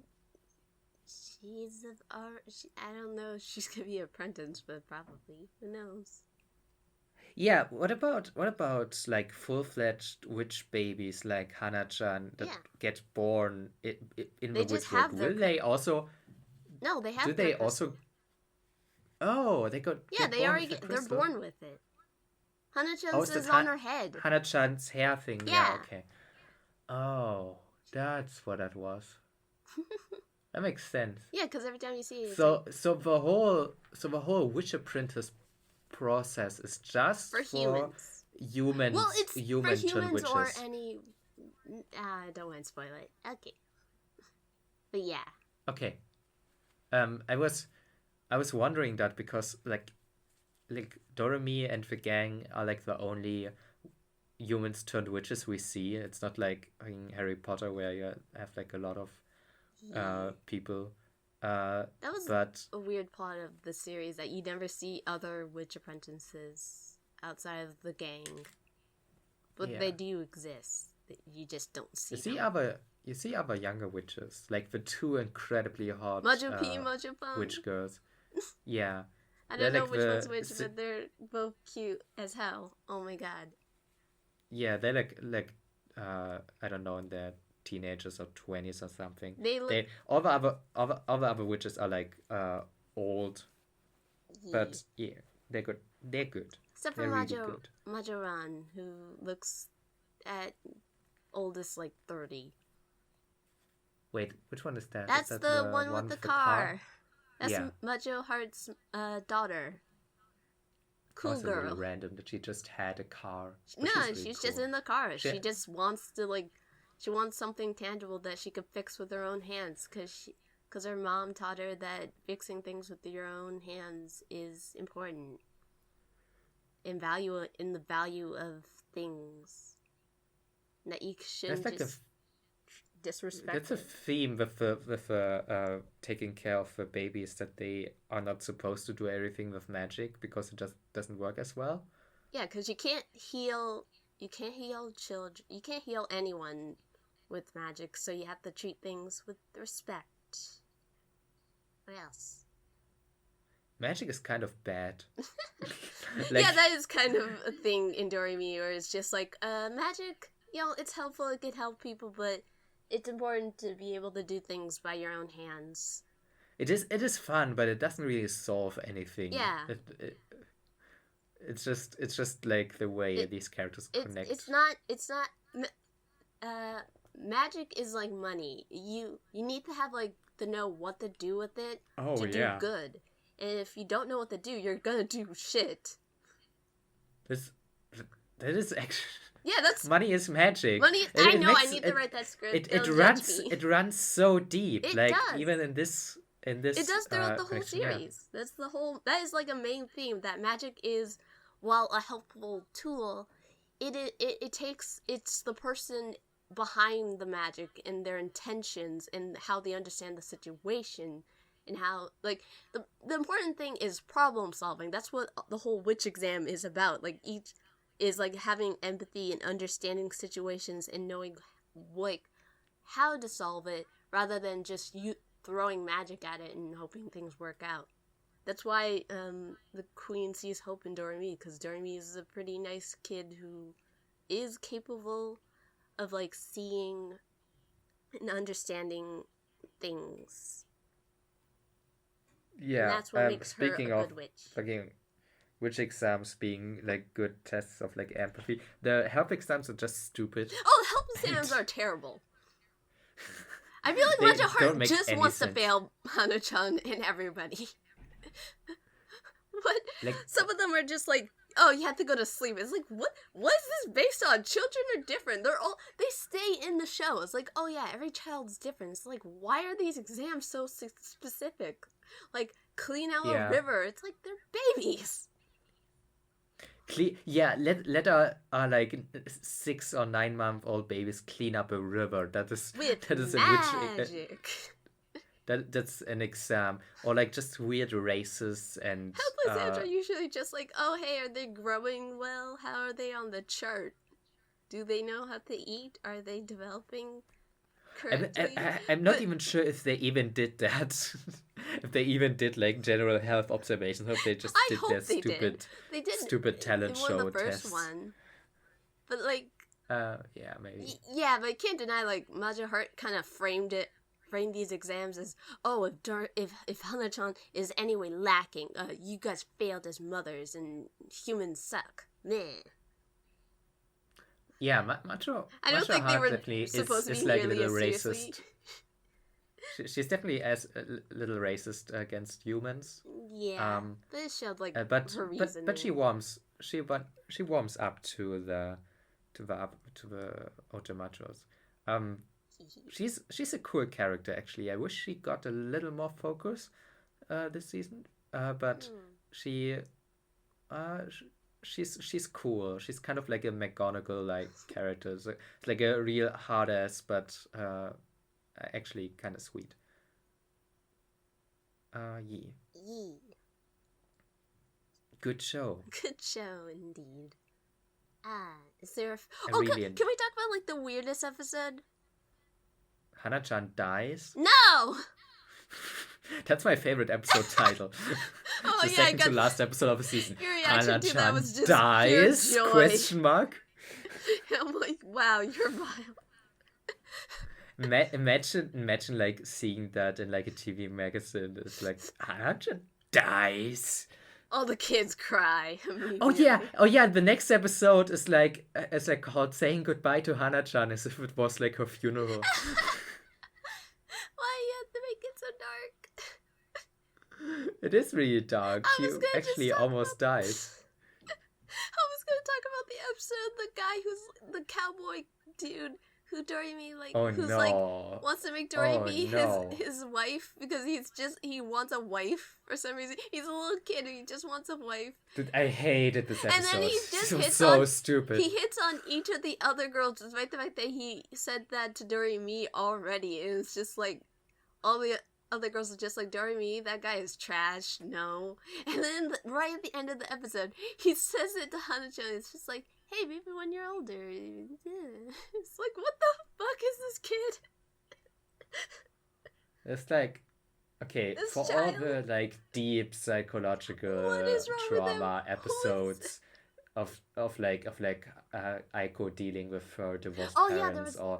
[SPEAKER 1] don't know if she's gonna be an apprentice, but probably. Who knows?
[SPEAKER 2] Yeah, what about like full-fledged witch babies like Hana-chan that get born in the witch world? Will they also?
[SPEAKER 1] No, they have.
[SPEAKER 2] Do they also? Oh, they got.
[SPEAKER 1] Yeah, they already they're born with it. Hana-chan's is on her head.
[SPEAKER 2] Hana-chan's hair thing. Yeah. Okay. Oh, that's what that was. That makes sense.
[SPEAKER 1] Yeah, because every time you see it.
[SPEAKER 2] So the whole Witch Apprentice process is just for humans.
[SPEAKER 1] Well, it's
[SPEAKER 2] human
[SPEAKER 1] for humans
[SPEAKER 2] witches.
[SPEAKER 1] Or any. I don't want to spoil it. Okay. But yeah.
[SPEAKER 2] Okay. I was wondering that because like Doremi and the gang are like the only humans turned witches we see. It's not like in Harry Potter where you have like a lot of people.
[SPEAKER 1] That was a weird part of the series that you never see other witch apprentices outside of the gang, but they do exist. You just don't see.
[SPEAKER 2] You see other younger witches, like the two incredibly hot witch girls. Yeah.
[SPEAKER 1] I don't know which one's which, but they're both cute as hell. Oh my god.
[SPEAKER 2] Yeah, they're like I don't know, in their teenagers or 20s or something. All the other witches are like old, but yeah, they're good. They're good.
[SPEAKER 1] Except for Majoran, who looks at oldest like 30.
[SPEAKER 2] Wait, which one is that?
[SPEAKER 1] That's
[SPEAKER 2] is that
[SPEAKER 1] the one with the car. That's Majo Heart's daughter. Cool girl.
[SPEAKER 2] Really random that she just had a car.
[SPEAKER 1] No, she's just in the car. She just wants to she wants something tangible that she could fix with her own hands, because her mom taught her that fixing things with your own hands is important. In the value of things. That you shouldn't disrespected.
[SPEAKER 2] That's a theme with the taking care of the babies, that they are not supposed to do everything with magic because it just doesn't work as well.
[SPEAKER 1] Yeah, because you can't heal children. You can't heal anyone with magic, so you have to treat things with respect. What else?
[SPEAKER 2] Magic is kind of bad.
[SPEAKER 1] Yeah, that is kind of a thing in Doremi, where it's just like, magic, it's helpful, it can help people, but it's important to be able to do things by your own hands.
[SPEAKER 2] It is fun, but it doesn't really solve anything.
[SPEAKER 1] Yeah.
[SPEAKER 2] It's just like the way these characters connect.
[SPEAKER 1] It's not magic is like money. You need to have to know what to do with it to do good. And if you don't know what to do, you're gonna do shit.
[SPEAKER 2] That is actually...
[SPEAKER 1] Yeah, that's...
[SPEAKER 2] Money is magic.
[SPEAKER 1] I need to write that script.
[SPEAKER 2] It runs so deep.
[SPEAKER 1] It
[SPEAKER 2] does.
[SPEAKER 1] Even
[SPEAKER 2] in this
[SPEAKER 1] it does throughout the whole series. Yeah. That is like a main theme, that magic is, while a helpful tool, it's the person behind the magic and their intentions and how they understand the situation. And how, the important thing is problem solving. That's what the whole witch exam is about. Each is, having empathy and understanding situations and knowing, how to solve it, rather than just you throwing magic at it and hoping things work out. That's why the queen sees hope in Doremi, because Doremi is a pretty nice kid who is capable of, seeing and understanding things.
[SPEAKER 2] Yeah,
[SPEAKER 1] and that's what makes her a good witch.
[SPEAKER 2] Speaking of witch exams being good tests of empathy, the help exams are just stupid.
[SPEAKER 1] Oh, help exams are terrible. I feel like Maja Heart just wants to fail Hana-chan and everybody. But some of them are just oh, you have to go to sleep. It's what is this based on? Children are different. They stay in the show. It's oh yeah, every child's different. It's why are these exams so specific? Clean out a river. It's they're babies.
[SPEAKER 2] Let our 6 or 9 month old babies clean up a river. That is
[SPEAKER 1] magic.
[SPEAKER 2] That's an exam, or just weird races and.
[SPEAKER 1] Help exams are usually just oh hey, are they growing well? How are they on the chart? Do they know how to eat? Are they developing correctly?
[SPEAKER 2] I'm not even sure if they even did that. If they even did general health observations, or if they just did their stupid talent show
[SPEAKER 1] the first
[SPEAKER 2] tests.
[SPEAKER 1] One. But
[SPEAKER 2] yeah, maybe.
[SPEAKER 1] Yeah, but I can't deny Maja Heart kind of framed these exams as, oh, if Hana-chan is anyway lacking, you guys failed as mothers and humans suck. Meh.
[SPEAKER 2] Yeah, Macho.
[SPEAKER 1] I don't think they were supposed to be nearly as racist.
[SPEAKER 2] She's definitely a little racist against humans.
[SPEAKER 1] Yeah, they showed her reasoning.
[SPEAKER 2] But she warms up to the Ojamajos. She's a cool character, actually. I wish she got a little more focus this season. But she's cool. She's kind of like a McGonagall character. So it's a real hard ass, but actually kind of sweet. Good show.
[SPEAKER 1] Good show indeed. Is there can we talk about the weirdest episode?
[SPEAKER 2] Hana-chan dies?
[SPEAKER 1] No!
[SPEAKER 2] That's my favorite episode title. The second to last episode of the season.
[SPEAKER 1] Your reaction to that was just
[SPEAKER 2] dies?
[SPEAKER 1] Pure joy.
[SPEAKER 2] Question mark?
[SPEAKER 1] I'm wow, you're vile.
[SPEAKER 2] Imagine seeing that in a TV magazine. It's Hana-chan dies.
[SPEAKER 1] All the kids cry.
[SPEAKER 2] Oh yeah. The next episode is called "Saying Goodbye to Hana-chan," as if it was her funeral.
[SPEAKER 1] Why you have to make it so dark?
[SPEAKER 2] It is really dark. She actually almost died.
[SPEAKER 1] I was gonna talk about the episode. The guy who's the cowboy dude who Doremi
[SPEAKER 2] Oh
[SPEAKER 1] who's
[SPEAKER 2] no.
[SPEAKER 1] wants to make
[SPEAKER 2] Oh
[SPEAKER 1] Doremi
[SPEAKER 2] no.
[SPEAKER 1] his wife because he wants a wife for some reason. He's a little kid and he just wants a wife.
[SPEAKER 2] Dude, I hated this episode.
[SPEAKER 1] And then he just
[SPEAKER 2] it was
[SPEAKER 1] hits
[SPEAKER 2] so
[SPEAKER 1] on
[SPEAKER 2] stupid.
[SPEAKER 1] He hits on each of the other girls despite the fact that he said that to Doremi already. It was just like all the other girls are just like, Doremi, that guy is trash, no. And then right at the end of the episode, he says it to Hana-chan. It's just like, hey, maybe when you're older. It's like, what the fuck is this kid?
[SPEAKER 2] It's like, okay,
[SPEAKER 1] This
[SPEAKER 2] for
[SPEAKER 1] child.
[SPEAKER 2] all the like deep psychological
[SPEAKER 1] What is wrong with
[SPEAKER 2] trauma
[SPEAKER 1] him?
[SPEAKER 2] episodes of Aiko dealing with her divorced
[SPEAKER 1] Oh, yeah,
[SPEAKER 2] parents,
[SPEAKER 1] there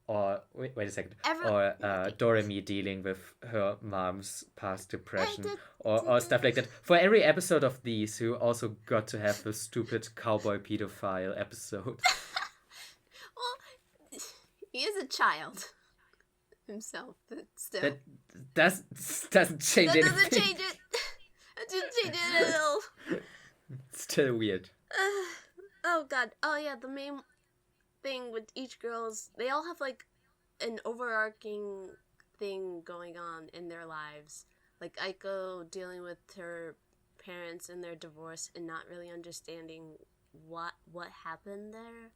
[SPEAKER 2] or wait a second,
[SPEAKER 1] Every-
[SPEAKER 2] or Doremi dealing with her mom's past depression,
[SPEAKER 1] did-
[SPEAKER 2] or stuff like that. For every episode of these, you also got to have the stupid cowboy pedophile episode.
[SPEAKER 1] Well, he is a child himself, but still.
[SPEAKER 2] That doesn't change
[SPEAKER 1] That
[SPEAKER 2] anything.
[SPEAKER 1] doesn't change it. That didn't change it at all.
[SPEAKER 2] Still weird.
[SPEAKER 1] Oh god. Oh yeah, the main thing with each girl's, they all have like an overarching thing going on in their lives. Like Aiko dealing with her parents and their divorce and not really understanding what happened there,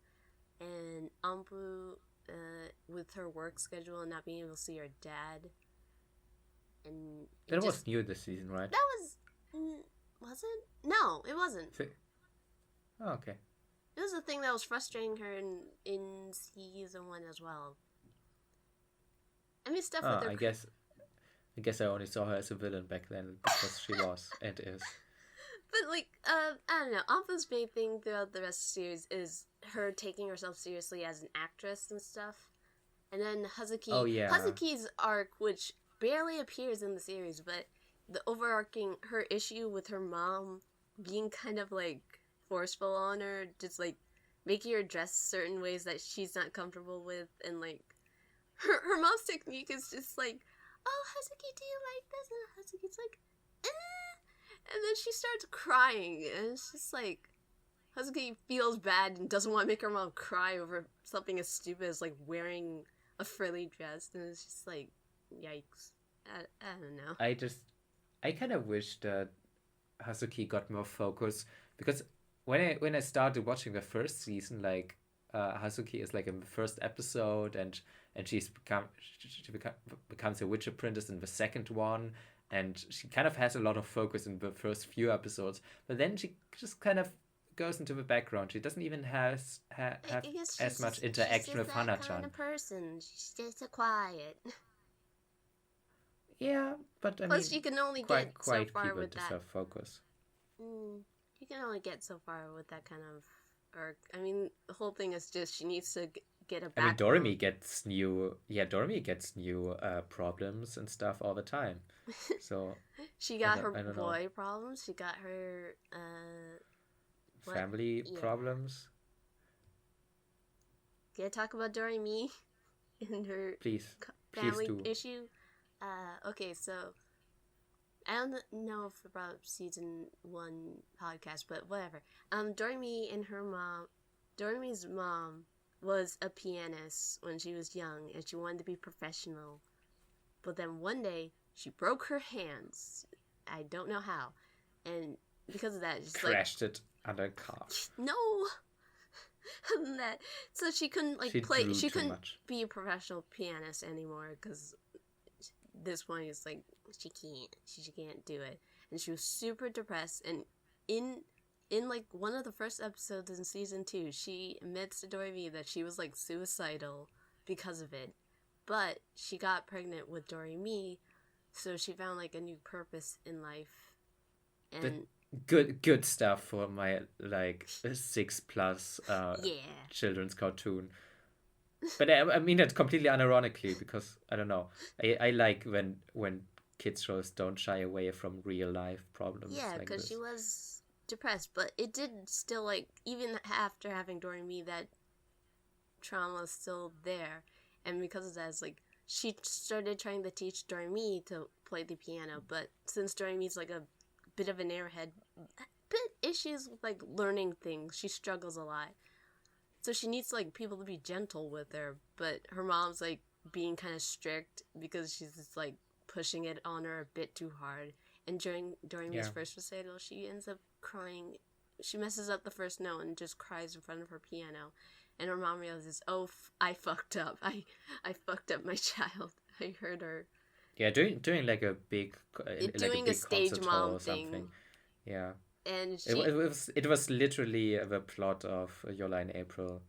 [SPEAKER 1] and Ampu with her work schedule and not being able to see her dad. And
[SPEAKER 2] That was new this season, right?
[SPEAKER 1] that was it? No, it wasn't.
[SPEAKER 2] Oh, okay.
[SPEAKER 1] It was a thing that was frustrating her in season 1 as well. I mean, stuff with her.
[SPEAKER 2] I guess I only saw her as a villain back then because she was and is.
[SPEAKER 1] But like, I don't know. Alpha's main thing throughout the rest of the series is her taking herself seriously as an actress and stuff. And then Hazuki.
[SPEAKER 2] Oh, yeah.
[SPEAKER 1] Hazuki's arc, which barely appears in the series, but the overarching her issue with her mom being kind of like forceful on her, just like making her dress certain ways that she's not comfortable with, and like her mom's technique is just like, oh, Hazuki, do you like this? And Hazuki's like, and then she starts crying, and it's just like, Hazuki feels bad and doesn't want to make her mom cry over something as stupid as like wearing a frilly dress, and it's just like, yikes. I don't know.
[SPEAKER 2] I kind of wish that Hazuki got more focus, because when I started watching the first season, like Hazuki is like in the first episode, and she becomes a witch apprentice in the second one, and she kind of has a lot of focus in the first few episodes, but then she just kind of goes into the background. She doesn't even have as much interaction with Hana-chan.
[SPEAKER 1] She's that kind of person. She's just a quiet.
[SPEAKER 2] Yeah, but I
[SPEAKER 1] Plus,
[SPEAKER 2] mean,
[SPEAKER 1] you can only
[SPEAKER 2] quite
[SPEAKER 1] get so far
[SPEAKER 2] people
[SPEAKER 1] with that.
[SPEAKER 2] deserve focus.
[SPEAKER 1] You can only get so far with that kind of arc. I mean, the whole thing is just she needs to get a backbone.
[SPEAKER 2] I mean, Doremi gets new problems and stuff all the time. So
[SPEAKER 1] she got her
[SPEAKER 2] I don't
[SPEAKER 1] boy
[SPEAKER 2] know.
[SPEAKER 1] problems. She got her
[SPEAKER 2] Family problems.
[SPEAKER 1] Can I talk about Doremi and her
[SPEAKER 2] Please
[SPEAKER 1] family
[SPEAKER 2] do.
[SPEAKER 1] issue? Okay, so I don't know if about season 1 podcast, but whatever. Doremi's mom was a pianist when she was young, and she wanted to be professional. But then one day, she broke her hands. I don't know how. And because of that, just
[SPEAKER 2] Crashed it under a car.
[SPEAKER 1] no! Other than that, so she couldn't
[SPEAKER 2] She
[SPEAKER 1] play.
[SPEAKER 2] drew
[SPEAKER 1] She
[SPEAKER 2] too
[SPEAKER 1] couldn't
[SPEAKER 2] much.
[SPEAKER 1] be a professional pianist anymore because this point is like she can't do it, and she was super depressed. And in like one of the first episodes in season 2, she admits to Doremi that she was like suicidal because of it, but she got pregnant with Doremi, so she found like a new purpose in life. And
[SPEAKER 2] Good stuff for my like 6+
[SPEAKER 1] yeah.
[SPEAKER 2] children's cartoon. But I mean that completely unironically, because I don't know. I like when kids shows don't shy away from real life problems.
[SPEAKER 1] Yeah,
[SPEAKER 2] like
[SPEAKER 1] because
[SPEAKER 2] this.
[SPEAKER 1] she was depressed, but it did still, like, even after having Doremi, that trauma is still there. And because of that, it's like, she started trying to teach Doremi to play the piano, but since Doremi's, like, a bit of an airhead, bit issues with, like, learning things, she struggles a lot. So she needs like people to be gentle with her, but her mom's like being kind of strict because she's just like pushing it on her a bit too hard. And during Doremi's first recital, she ends up crying. She messes up the first note and just cries in front of her piano. And her mom realizes, oh, I fucked up. I fucked up my child. I hurt her.
[SPEAKER 2] Yeah, doing like a big,
[SPEAKER 1] doing a stage mom thing.
[SPEAKER 2] Yeah.
[SPEAKER 1] And
[SPEAKER 2] it was literally the plot of Yola in April,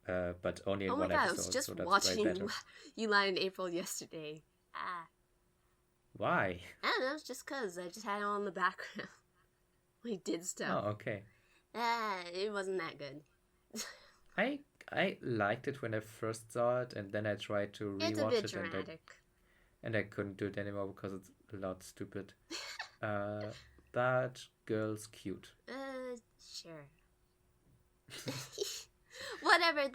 [SPEAKER 2] but only in one episode. I was just watching
[SPEAKER 1] Yola in April yesterday.
[SPEAKER 2] Why?
[SPEAKER 1] I don't know, it's just because I just had it on the background. We did stuff.
[SPEAKER 2] Oh, okay.
[SPEAKER 1] It wasn't that good.
[SPEAKER 2] I liked it when I first saw it, and then I tried to rewatch
[SPEAKER 1] it's a bit dramatic.
[SPEAKER 2] And I couldn't do it anymore because it's a lot stupid. That girl's cute.
[SPEAKER 1] Sure. Whatever.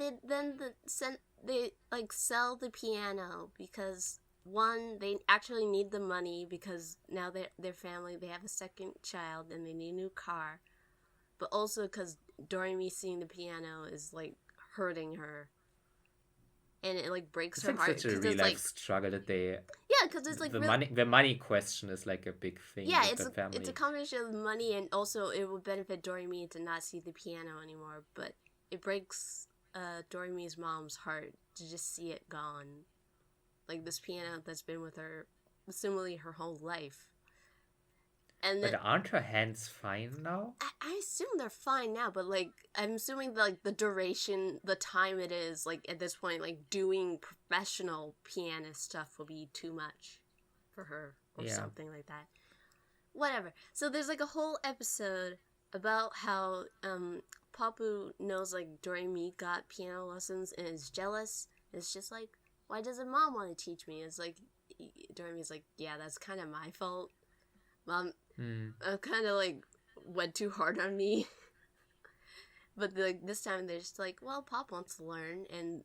[SPEAKER 1] They like sell the piano because one, they actually need the money because now their family, they have a second child and they need a new car, but also because Doremi seeing the piano is like hurting her, and it like breaks her heart.
[SPEAKER 2] It's such a real life struggle that they.
[SPEAKER 1] Yeah, because it's like
[SPEAKER 2] the money question is like a big thing.
[SPEAKER 1] Yeah, it's a combination of money, and also it would benefit Doremi to not see the piano anymore. But it breaks Doremi's mom's heart to just see it gone, like this piano that's been with her, similarly her whole life. And
[SPEAKER 2] but aren't her hands fine now?
[SPEAKER 1] I assume they're fine now, but like I'm assuming like the duration, the time it is, like at this point, like doing professional pianist stuff will be too much for her or something like that. Whatever. So there's like a whole episode about how Papu knows like Doremi got piano lessons and is jealous. It's just like, why doesn't Mom want to teach me? It's like Doremi's like, yeah, that's kind of my fault. Mom, kind of like went too hard on me. But like this time they're just like, well, Pop wants to learn, and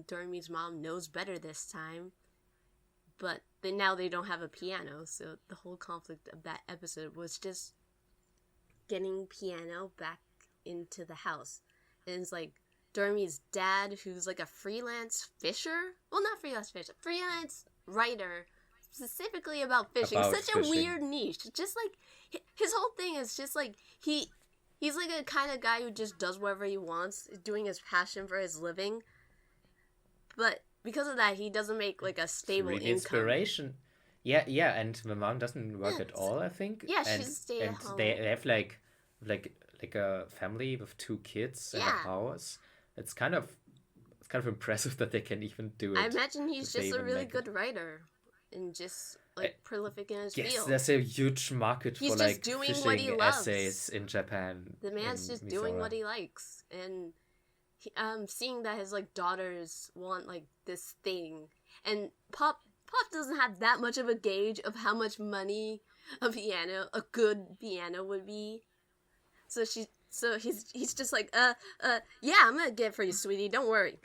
[SPEAKER 1] Doremi's mom knows better this time. But now they don't have a piano, so the whole conflict of that episode was just getting piano back into the house. And it's like Doremi's dad, who's like a freelance fisher. Well, not freelance fisher, freelance writer. Specifically about fishing. Such a weird niche. Just like his whole thing is just like he's like a kind of guy who just does whatever he wants, doing his passion for his living. But because of that, he doesn't make like a stable income.
[SPEAKER 2] Inspiration. Yeah, and the mom doesn't work at all, I think.
[SPEAKER 1] Yeah, she's stay at home.
[SPEAKER 2] They have like a family with 2 kids and a house. It's kind of impressive that they can even do it.
[SPEAKER 1] I imagine he's just a really good writer. And just like prolific in his field.
[SPEAKER 2] Yes, there's a huge market for like fishing essays in Japan.
[SPEAKER 1] The man's just doing what he likes, and seeing that his like daughters want like this thing, and Pop doesn't have that much of a gauge of how much money a good piano would be. So he's just like yeah, I'm gonna get it for you, sweetie. Don't worry.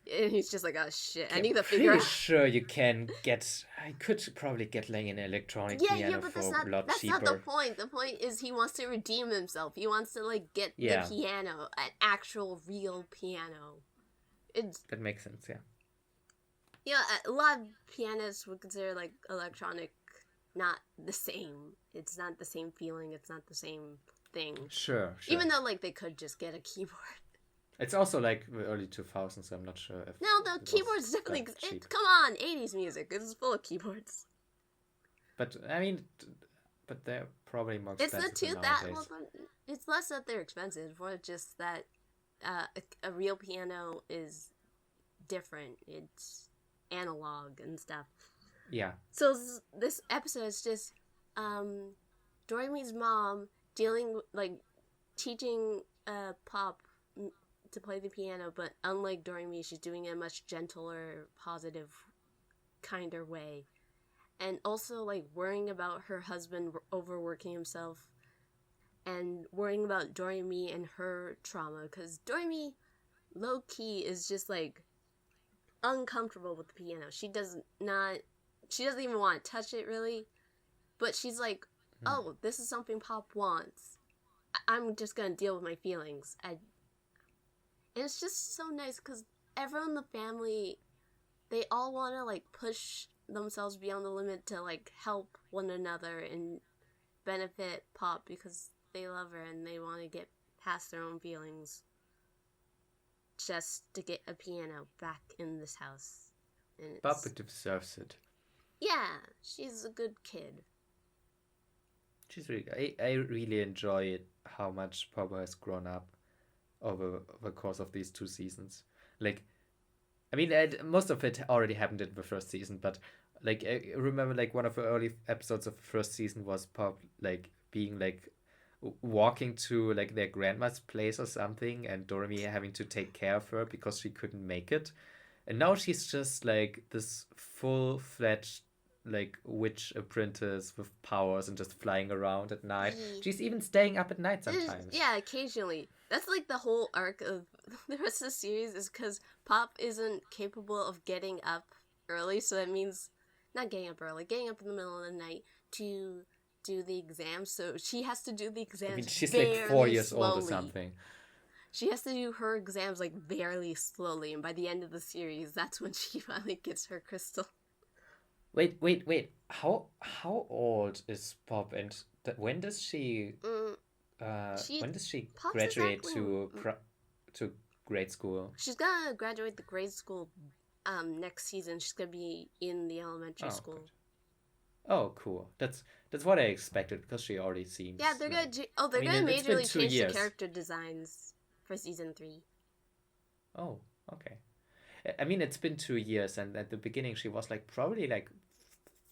[SPEAKER 1] And he's just like, oh shit, I need to figure out.
[SPEAKER 2] I'm sure you can get. I could probably get like an electronic piano for a lot cheaper.
[SPEAKER 1] That's not the point. The point is he wants to redeem himself. He wants to like get the piano, an actual real piano.
[SPEAKER 2] That makes sense, yeah.
[SPEAKER 1] Yeah, a lot of pianists would consider like electronic not the same. It's not the same feeling. It's not the same thing.
[SPEAKER 2] Sure.
[SPEAKER 1] Even though like they could just get a keyboard.
[SPEAKER 2] It's also like the early 2000s, so I'm not sure if...
[SPEAKER 1] No, the keyboards definitely... Come on, 80s music. It's full of keyboards.
[SPEAKER 2] But, I mean... But they're probably more expensive
[SPEAKER 1] it's less that they're expensive, more just that a real piano is different. It's analog and stuff.
[SPEAKER 2] Yeah.
[SPEAKER 1] So this episode is just Doremi's mom teaching Pop to play the piano, but unlike Doremi, she's doing it in a much gentler, positive, kinder way. And also, like, worrying about her husband overworking himself and worrying about Doremi and her trauma, because Doremi, low-key, is just, like, uncomfortable with the piano. She doesn't even want to touch it, really, but she's like, oh, this is something Pop wants. I'm just gonna deal with my feelings. And it's just so nice because everyone in the family, they all want to, like, push themselves beyond the limit to, like, help one another and benefit Pop because they love her and they want to get past their own feelings just to get a piano back in this house. And
[SPEAKER 2] Papa deserves it.
[SPEAKER 1] Yeah, she's a good kid.
[SPEAKER 2] She's really. I really enjoy it, how much Papa has grown up over the course of these 2 seasons. Like, I mean, most of it already happened in the first season, but like I remember, like one of the early episodes of the first season was Pop like being like walking to like their grandma's place or something, and Doremi having to take care of her because she couldn't make it, and now she's just like this full-fledged like witch apprentice with powers and just flying around at night. She's even staying up at night sometimes.
[SPEAKER 1] Yeah, occasionally. That's like the whole arc of the rest of the series is because Pop isn't capable of getting up early, so that means not getting up early, getting up in the middle of the night to do the exams. So she has to do the exams. I mean,
[SPEAKER 2] she's like 4 years old or something.
[SPEAKER 1] She has to do her exams like very slowly, and by the end of the series, that's when she finally gets her crystal.
[SPEAKER 2] Wait. How old is Pop, and when does she? When does she graduate to grade school?
[SPEAKER 1] She's gonna graduate the grade school next season. She's gonna be in the elementary school.
[SPEAKER 2] Good. Oh, cool. That's what I expected because she already seems.
[SPEAKER 1] Yeah, they're gonna majorly change the character designs for season 3.
[SPEAKER 2] Oh, okay. I mean, it's been 2 years, and at the beginning she was like probably like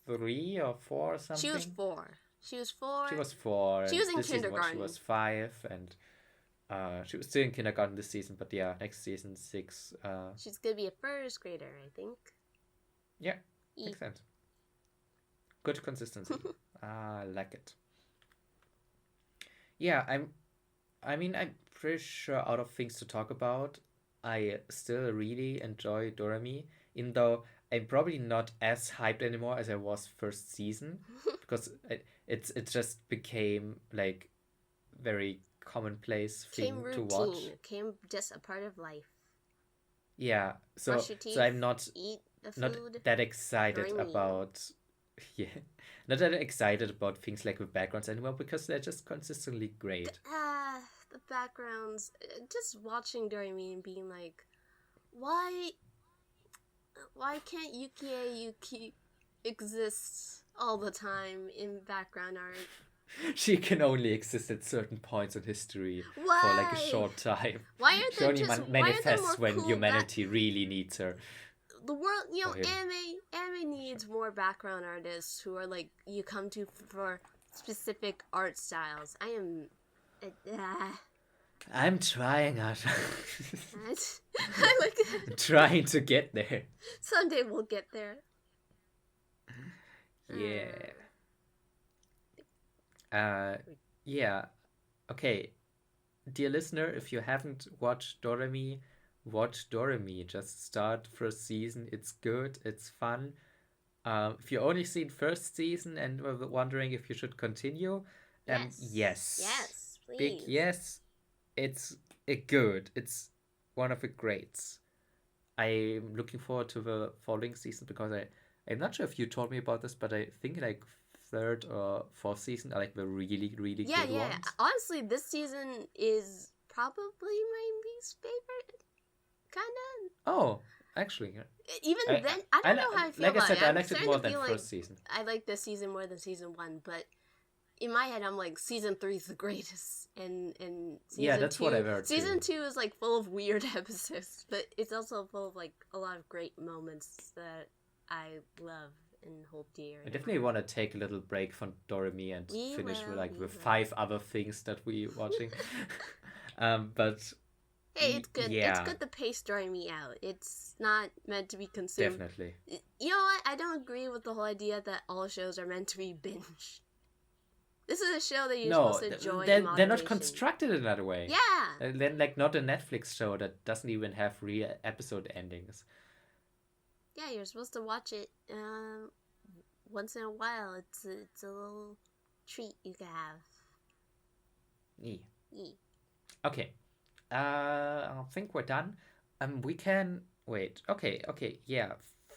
[SPEAKER 2] 3 or 4 or something.
[SPEAKER 1] She was 4. She was 4.
[SPEAKER 2] She was in
[SPEAKER 1] kindergarten.
[SPEAKER 2] She was 5, and she was still in kindergarten this season. But yeah, next season 6.
[SPEAKER 1] She's gonna be a first grader, I think.
[SPEAKER 2] Yeah, makes sense. Good consistency. I like it. Yeah, I'm pretty sure out of things to talk about, I still really enjoy Doremi, even though I'm probably not as hyped anymore as I was first season, because it just became like very commonplace thing to watch.
[SPEAKER 1] Came just a part of life.
[SPEAKER 2] Yeah, so I'm not that excited about not that excited about things like the backgrounds anymore because they're just consistently great.
[SPEAKER 1] The backgrounds, just watching Doremi and being like, why can't Yuki exist all the time in background art?
[SPEAKER 2] She can only exist at certain points in history for like a short time.
[SPEAKER 1] Why aren't
[SPEAKER 2] she only manifests when humanity really needs her.
[SPEAKER 1] The world, anime needs more background artists who are like you come to for specific art styles.
[SPEAKER 2] I'm trying, Asha.
[SPEAKER 1] I'm
[SPEAKER 2] trying to get there.
[SPEAKER 1] Someday we'll get there.
[SPEAKER 2] Yeah. Okay. Dear listener, if you haven't watched Doremi, watch Doremi. Just start first season. It's good. It's fun. If you only seen first season and were wondering if you should continue, yes.
[SPEAKER 1] Please.
[SPEAKER 2] Big yes. It's good. It's one of the greats. I'm looking forward to the following season because I'm not sure if you told me about this, but I think like 3rd or 4th season are like the really, really good ones.
[SPEAKER 1] Honestly, this season is probably my least favorite. Kinda.
[SPEAKER 2] Oh, actually.
[SPEAKER 1] Even then, I don't know how I feel about it. Like I said, I liked it more than
[SPEAKER 2] first season.
[SPEAKER 1] I like this season more than season 1, but in my head, I'm like, season 3 is the greatest, and season
[SPEAKER 2] that's
[SPEAKER 1] 2,
[SPEAKER 2] what I've heard.
[SPEAKER 1] Season 2 is like full of weird episodes, but it's also full of like a lot of great moments that I love and hold dear.
[SPEAKER 2] I definitely want to take a little break from Doremi and finish with 5 other things that we're watching. But
[SPEAKER 1] hey, it's good. Yeah. It's good to pace Doremi out. It's not meant to be consumed.
[SPEAKER 2] Definitely.
[SPEAKER 1] You know what? I don't agree with the whole idea that all shows are meant to be binged. This is a show that you're supposed to enjoy.
[SPEAKER 2] They're not constructed in that way.
[SPEAKER 1] Yeah.
[SPEAKER 2] They're like not a Netflix show that doesn't even have real episode endings.
[SPEAKER 1] Yeah, you're supposed to watch it once in a while. It's a little treat you can have.
[SPEAKER 2] Okay. I think we're done. We can wait. Okay, yeah.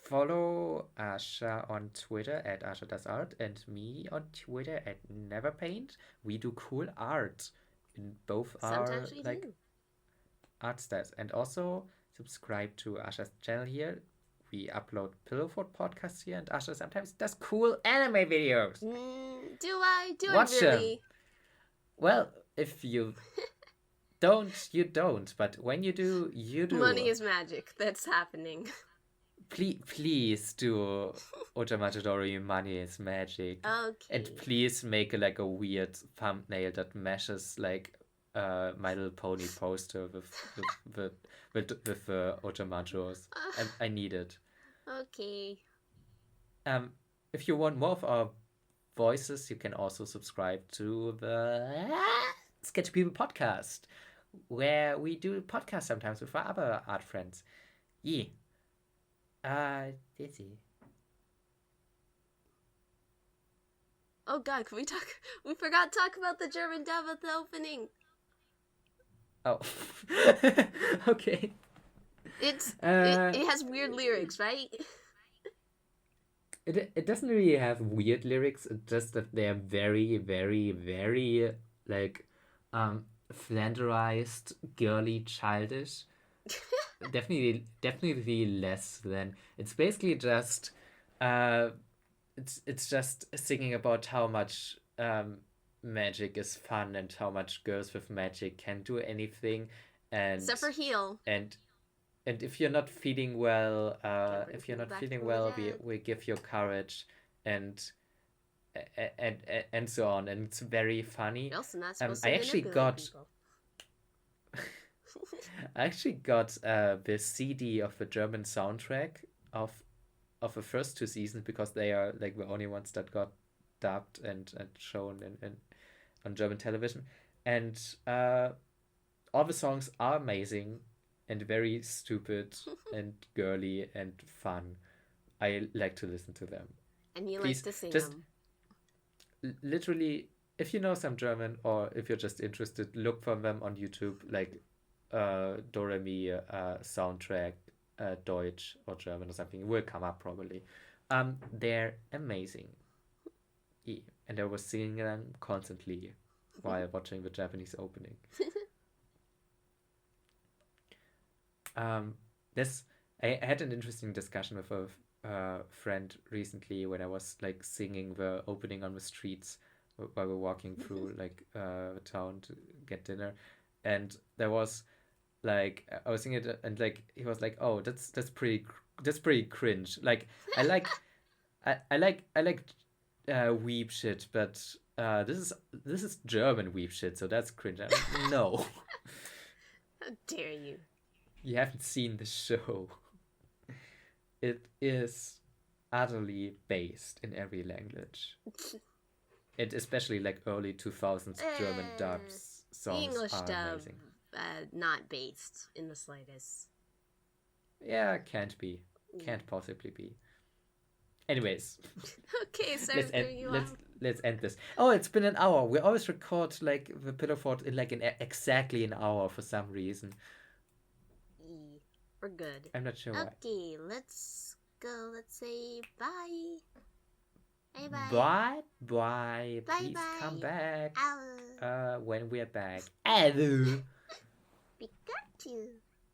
[SPEAKER 2] Follow Asha on Twitter at Asha Does Art and me on Twitter at NeverPaint. We do cool art in both our
[SPEAKER 1] Sometimes we do.
[SPEAKER 2] art styles. And also subscribe to Asha's channel here. We upload Pillowfort Podcast here, and Asha sometimes does cool anime videos.
[SPEAKER 1] Do I? Do
[SPEAKER 2] Watch
[SPEAKER 1] I really?
[SPEAKER 2] them. Well, if you don't, you don't. But when you do, you do.
[SPEAKER 1] Money is magic. That's happening.
[SPEAKER 2] Please do Ojamajo Doremi Money is Magic.
[SPEAKER 1] Okay.
[SPEAKER 2] And please make like a weird thumbnail that meshes like My Little Pony poster with Ojamajos. I need it.
[SPEAKER 1] Okay.
[SPEAKER 2] If you want more of our voices, you can also subscribe to the Sketchy People Podcast, where we do podcasts sometimes with our other art friends. Yeah. Dizzy.
[SPEAKER 1] Oh God, can we talk? We forgot to talk about the German dub at the opening.
[SPEAKER 2] Oh. Okay.
[SPEAKER 1] It has weird lyrics, right?
[SPEAKER 2] It doesn't really have weird lyrics. It's just that they're very, very, very like flanderized, girly, childish. Definitely less than. It's basically just it's just singing about how much magic is fun and how much girls with magic can do anything, and
[SPEAKER 1] Except for heel.
[SPEAKER 2] and if you're not feeling well, we give you courage and and so on, and it's very funny.
[SPEAKER 1] You're also not supposed
[SPEAKER 2] I
[SPEAKER 1] to
[SPEAKER 2] actually
[SPEAKER 1] manipulate
[SPEAKER 2] got
[SPEAKER 1] people.
[SPEAKER 2] I actually got the CD of the German soundtrack of the first two seasons, because they are like the only ones that got dubbed and shown in on German television, and all the songs are amazing and very stupid and girly and fun. I like to listen to them.
[SPEAKER 1] And you
[SPEAKER 2] Please,
[SPEAKER 1] like to sing
[SPEAKER 2] just
[SPEAKER 1] them.
[SPEAKER 2] literally, if you know some German, or if you're just interested, look for them on YouTube, like Doremi soundtrack, Deutsch or German or something. It will come up probably. They're amazing. Yeah. And I was singing them constantly while watching the Japanese opening. I had an interesting discussion with a friend recently when I was like singing the opening on the streets while we're walking through like the town to get dinner, and there was like I was singing it, and like he was like, "Oh, that's pretty cringe." Like I like I like weep shit, but this is German weep shit, so that's cringe. I'm like, no.
[SPEAKER 1] How dare you?
[SPEAKER 2] You haven't seen the show. It is utterly based in every language. It especially like early 2000s German dubs songs
[SPEAKER 1] English
[SPEAKER 2] are
[SPEAKER 1] dub,
[SPEAKER 2] amazing.
[SPEAKER 1] not based in the slightest.
[SPEAKER 2] Yeah, can't be. Can't possibly be. Anyways,
[SPEAKER 1] Okay, sorry for giving you out.
[SPEAKER 2] let's end this. Oh, it's been an hour. We always record like the Pillowfort in like exactly an hour for some reason.
[SPEAKER 1] We're good.
[SPEAKER 2] I'm not sure why.
[SPEAKER 1] Okay, let's go. Let's say bye. Bye.
[SPEAKER 2] Bye. Bye. Please
[SPEAKER 1] Bye.
[SPEAKER 2] come back.
[SPEAKER 1] Ow.
[SPEAKER 2] When we're back. Hello.
[SPEAKER 1] Pikachu.